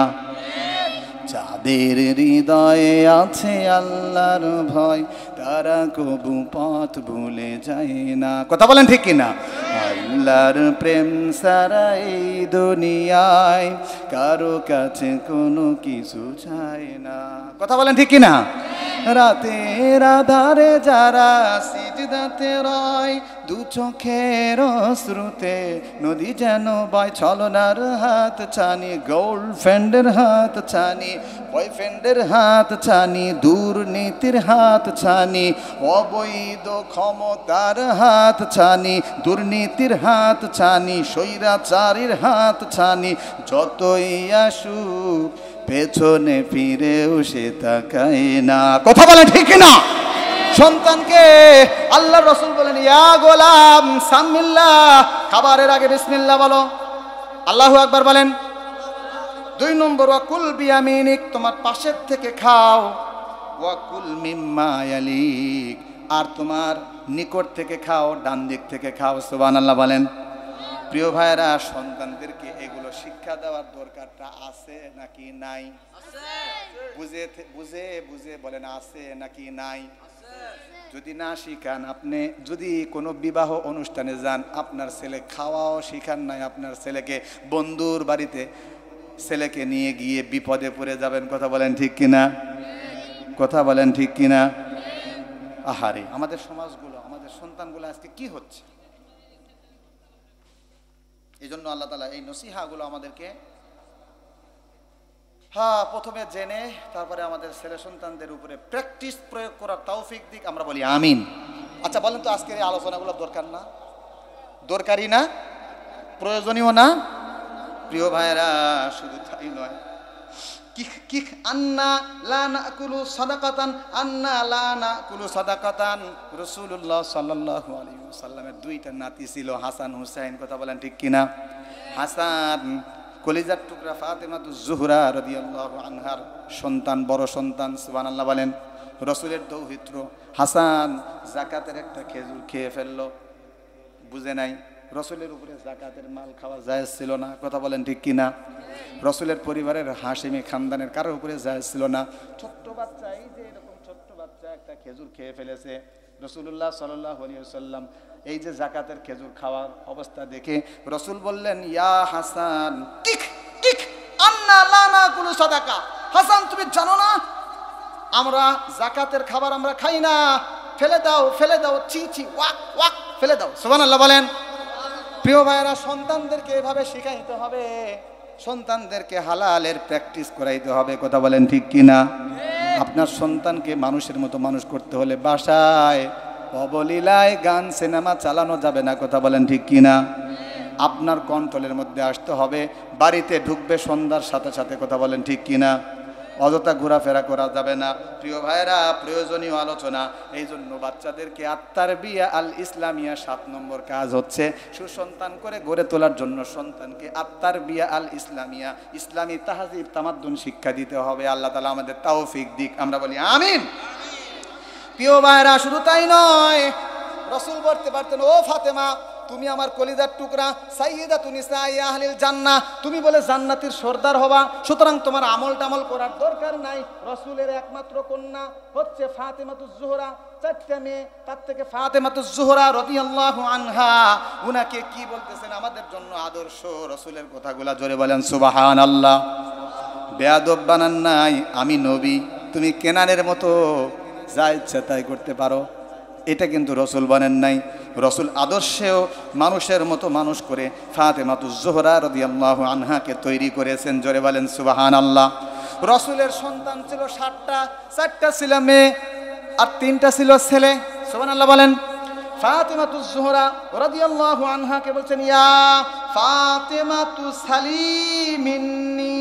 যাদের হৃদয়ে আছে আল্লাহর ভয়, তারা কবু পথ ভুলে যায় না। কথা বলেন ঠিক কিনা? আল্লাহর প্রেম ছাড়া এই দুনিয়ায় কারো কাছে কোনো কিছু চায় না। কথা বলেন ঠিক কিনা? রাতের আধারে যারা সিজদাতে রয়, 2 চোখের অশ্রুতে নদী যেন বয়। ছলনার হাত ছানি, গার্লফ্রেন্ডের হাত ছানি, বয়ফ্রেন্ডের হাত ছানি, দুর্নীতির হাত ছানি, অবৈধ ক্ষমতার হাত ছানি, দুর্নীতির হাত ছানি, স্বৈরাচারীর হাত ছানি। যতই আসুক পেছনে ফিরেও সে তাকায় না। কথা বলে ঠিক না? সন্তানকে আল্লাহর রাসূল বলেন, ইয়া গোলাম সামিল্লাহ, খাবারের আগে বিসমিল্লাহ বলো, আল্লাহু আকবার বলেন। 2 নম্বর, ওয়াকুল বিয়ামিনিক, তোমার পাশের থেকে খাও, ওয়াকুল মিম্মা ইয়ালিক, আর তোমার নিকট থেকে খাও, ডান দিক থেকে খাও। সুবহানাল্লাহ বলেন। প্রিয় ভাইরা, সন্তানদেরকে এগুলো শিক্ষা দেওয়ার দরকারটা আছে নাকি নাই? বুঝে বুঝে বুঝে বলেন, আছে নাকি নাই? যদি না শিখান, আপনি যদি কোনো বিবাহ অনুষ্ঠানে যান, আপনার ছেলে খাওয়াও শিখান নাই, আপনার ছেলেকে বন্ধুর বাড়িতে ছেলেকে নিয়ে গিয়ে বিপদে পড়ে যাবেন। কথা বলেন ঠিক কিনা? কথা বলেন ঠিক কিনা? আহারে, আমাদের সমাজগুলো, আমাদের সন্তানগুলো আজকে কি হচ্ছে? এই জন্য আল্লাহ তাআলা এই নসিহাগুলো আমাদেরকে প্রথমে জেনে তারপরে আমাদের ছেলে সন্তানদের উপরে প্র্যাকটিস প্রয়োগ করার তৌফিক দিক। আমরা বলি আমিন। আচ্ছা বলেন তো, আজকের এই আলোচনাগুলো দরকার না? দরকারি না? প্রয়োজনীয় না? প্রিয় ভাইরা, শুধু তাই নয়, আন্না লা নাকুলু সাদাকাতান, আন্না লা নাকুলু সাদাকাতান। রাসূলুল্লাহ সাল্লাল্লাহু আলাইহি ওয়াসাল্লামের 2টা নাতি ছিল, হাসান হুসাইন। কথা বলেন ঠিক কিনা? হাসান কলিজার টুকরা ফাতেমাতুজ জোহরা রাদিয়াল্লাহু আনহার সন্তান, বড় সন্তান। সুবহানাল্লাহ বলেন। রাসূলের দৌহিত্র। হাসান যাকাতের একটা খেজুর খেয়ে ফেললো, বুঝে নাই। রাসূলের উপরে যাকাতের মাল খাওয়া জায়েজ ছিল না। কথা বলেন ঠিক কিনা? রাসূলের পরিবারের হাশিমি খানদানের কারোর উপরে জায়েজ ছিল না। ছোট্ট বাচ্চা, এই যে এরকম ছোট্ট বাচ্চা একটা খেজুর খেয়ে ফেলেছে। রাসূলুল্লাহ সাল্লাল্লাহু আলাইহি ওয়াসাল্লাম এই যে যাকাতের খেজুর খাওয়ার অবস্থা দেখে রাসূল বললেন, ইয়া হাসান, আন্না লা নাকুলু সাদাকা। হাসান, তুমি জানো না আমরা যাকাতের খাবার আমরা খাই না, ফেলে দাও, ফেলে দাও, ছি ছি, ওয়াক ওয়াক, ফেলে দাও। সুবহানাল্লাহ বলেন। প্রিয় ভাইরা, সন্তানদেরকে এভাবে শিখাইতে হবে, সন্তানদেরকে হালালের প্র্যাকটিস করাইতে হবে। কথা বলেন ঠিক কিনা? আপনার সন্তানকে মানুষের মতো মানুষ করতে হলে বাসায় অবলীলায় গান সিনেমা চালানো যাবে না। কথা বলেন ঠিক কিনা? আপনার কন্ট্রোলের মধ্যে আসতে হবে। বাড়িতে ঢুকবে সন্ধ্যার সাথে সাথে। কথা বলেন ঠিক কিনা? অযথা ঘোরাফেরা করা যাবে না। প্রিয় ভাইরা, প্রয়োজনীয় আলোচনা। এই জন্য বাচ্চাদেরকে আত-তারবিয়া আল ইসলামিয়া 7 নম্বর কাজ হচ্ছে সুসন্তান করে গড়ে তোলার জন্য সন্তানকে আত-তারবিয়া আল ইসলামিয়া, ইসলামী তাহজিব তামাদ্দুন শিক্ষা দিতে হবে। আল্লাহ তাআলা আমাদের তৌফিক দিক। আমরা বলি আমিন। প্রিয় ভাইরা, শুধু তাই নয়, রাসূল বলতে পারতেন, ও ফাতেমা, তুমি আমার কলিজার টুকরা, সাইয়্যিদাতুন নিসাই আহলিল জান্নাহ, তুমি বলে জান্নাতের সর্দার হবা, সুতরাং তোমার আমল টামল করার দরকার নাই। রাসূলের একমাত্র কন্যা হচ্ছে ফাতেমাতুজ জোহরা, 4টা মেয়ে, তার থেকে ফাতেমাতুজ জোহরা রাদিয়াল্লাহু আনহা, উনাকে কি বলতেছেন? আমাদের জন্য আদর্শ। রাসূলের কথাগুলা জোরে বলেন সুবহানাল্লাহ। বেয়াদব বানান নাই, আমি নবী, তুমি কেনানের মতো যা ইচ্ছা তাই করতে পারো, এটা কিন্তু রাসূল বলেন নাই। রাসূল আদর্শেও মানুষের মতো মানুষ করে ফাতেমাতুজ জোহরা রাদিয়াল্লাহু আনহাকে তৈরি করেছেন। জোরে বলেন সুবহানাল্লাহ। রাসূলের সন্তান ছিল 7টা, 4টা ছিল মেয়ে আর 3টা ছিল ছেলে। সুবহানাল্লাহ বলেন। ফাতেমাতুজ জোহরা রাদিয়াল্লাহু আনহাকে বলছেন, ইয়া ফাতেমাতু সালিমিন্নি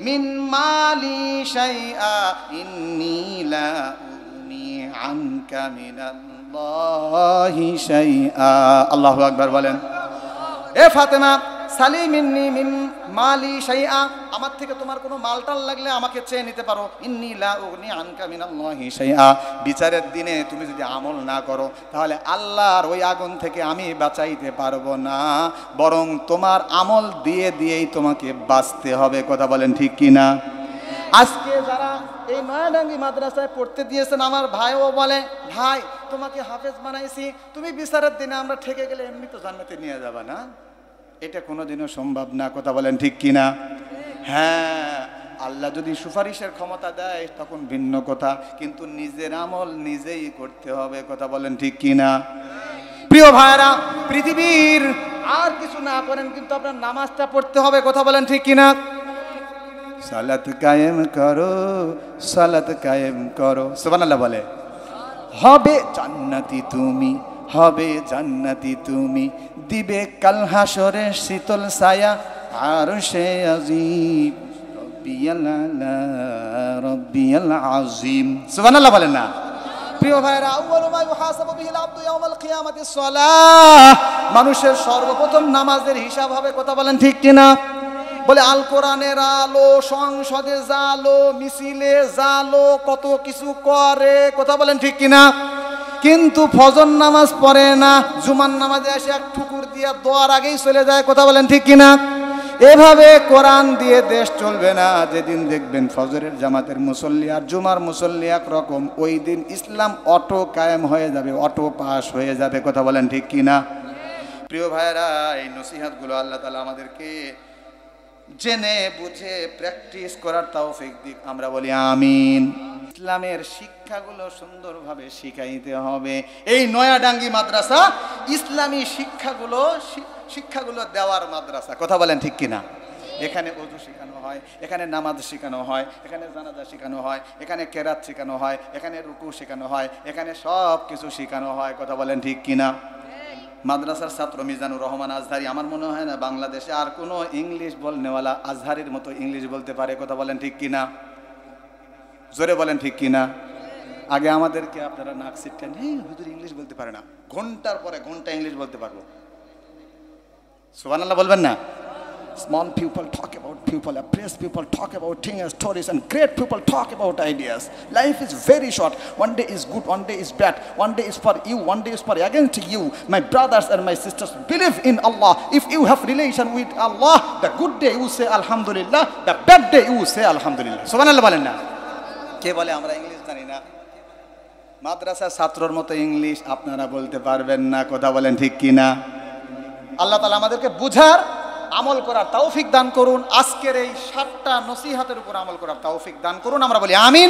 মিন মালি শাইআ ইন্নী লা উগনি আনকা মিনাল্লাহি শাইআ। আল্লাহু আকবার বলেন। এ ফাতেমা, সালিমিন্নি মিন মালি শাইআ, আমার থেকে তোমার কোনো মালটাল লাগলে আমাকে চেয়ে নিতে পারো। ইন্নী লা উগনি আনকা মিনাল্লাহি শাইআ। বিচারের দিনে তুমি যদি আমল না করো তাহলে আল্লাহর ওই আগুন থেকে আমি বাঁচাইতে পারবো না, বরং তোমার আমল দিয়ে দিয়েই তোমাকে বাঁচতে হবে। কথা বলেন ঠিক কিনা? আজকে যারা এই নয়াডাঙ্গি মাদ্রাসায় পড়তে দিয়েছেন, আমার ভাইও বলে, ভাই তোমাকে হাফেজ বানাইছি, তুমি বিচারের দিনে আমরা ঠেকে গেলে এমনি তো জান্নাতে নিয়ে যাবা না। এটা কোনোদিনও সম্ভব না। কথা বলেন ঠিক কিনা? হ্যাঁ, আল্লাহ যদি সুপারিশের ক্ষমতা দেয় তখন ভিন্ন কথা, কিন্তু নিজের আমল নিজেই করতে হবে। কথা বলেন ঠিক কিনা? প্রিয় ভাইরা, পৃথিবীর আর কিছু না করেন কিন্তু আপনার নামাজটা পড়তে হবে। কথা বলেন ঠিক কিনা? সালাত কায়েম করো, সালাত কায়েম করো। সুবহানাল্লাহ বলে। হবে জান্নাতি তুমি, হবে জান্নাতি তুমি, দিবে কাল হাসরে শীতল ছায়া আরশে আজিম, রব্বিয়াল আলা রব্বিয়াল আযীম। সুবহানাল্লাহ বলেন না? প্রিয় ভাইরা, আউয়ালু মা ইউহাসাবু বিহিল আবদু ইয়াউমাল কিয়ামাতিস সালাহ, মানুষের সর্বপ্রথম নামাজের হিসাব হবে। কথা বলেন ঠিক কিনা? বলে আল কোরআনের আলো, সংসদে জালো, মিছিলে জালো, কত কিছু করে। কথা বলেন ঠিক কিনা? কিন্তু ফজর নামাজ পড়ে না, জুমার নামাজে এসে এক ঠুকুর দিয়ে দোয়ার আগেই চলে যায়। কথা বলেন ঠিক কিনা? এভাবে কোরআন দিয়ে দেশ চলবে না। যেদিন দেখবেন ফজরের জামাতের মুসল্লি আর জুমার মুসল্লি একরকম, ওই দিন ইসলাম অটো কায়েম হয়ে যাবে, অটো পাস হয়ে যাবে। কথা বলেন ঠিক কিনা? প্রিয় ভাইরা, এই নসিহতগুলো আল্লাহ তাআলা আমাদেরকে জেনে বুঝে প্র্যাকটিস করার তৌফিক দিক। আমরা বলি আমিন। ইসলামের শিক্ষাগুলো সুন্দরভাবে শিখাইতে হবে। এই নয়াডাঙ্গি মাদ্রাসা ইসলামী শিক্ষাগুলো দেওয়ার মাদ্রাসা। কথা বলেন ঠিক কিনা? এখানে ওযু শেখানো হয়, এখানে নামাজ শেখানো হয়, এখানে জানাজা শেখানো হয়, এখানে কেরাত শেখানো হয়, এখানে রুকু শেখানো হয়, এখানে সব কিছু শেখানো হয়। কথা বলেন ঠিক কিনা? মাদ্রাসার ছাত্র মিজানুর রহমান আজহারি, আমার মনে হয় না বাংলাদেশে আর কোনো ইংলিশ বলনেওয়ালা আজহারির মতো ইংলিশ বলতে পারে। কথা বলেন ঠিক কিনা? জোরে বলেন ঠিক কিনা? আগে আমাদেরকে আপনারা নাক সিটকেন, হ্যাঁ হুজুর ইংলিশ বলতে পারে না, ঘন্টার পরে ঘন্টা ইংলিশ বলতে পারবো। সুবহানাল্লাহ বলবেন না? Small people talk about people, oppressed people talk about things, stories, and great people talk about ideas. Life is very short. One day is good, one day is bad. One day is for you, one day is for against you. My brothers and my sisters, believe in Allah. If you have relation with Allah, the good day you say Alhamdulillah, the bad day you say Alhamdulillah. Subhanallah বলেন না? কে বলে আমরা English জানি না? মাদ্রাসার ছাত্রর মতো English আপনারা বলতে পারবেন না। কথা বলেন ঠিক কিনা? আল্লাহ তাআলা আমাদেরকে বুঝার, আমল করার তৌফিক দান করুন। আজকের এই 7টা নসিহতের উপর আমল করার তৌফিক দান করুন। আমরা বলি আমিন।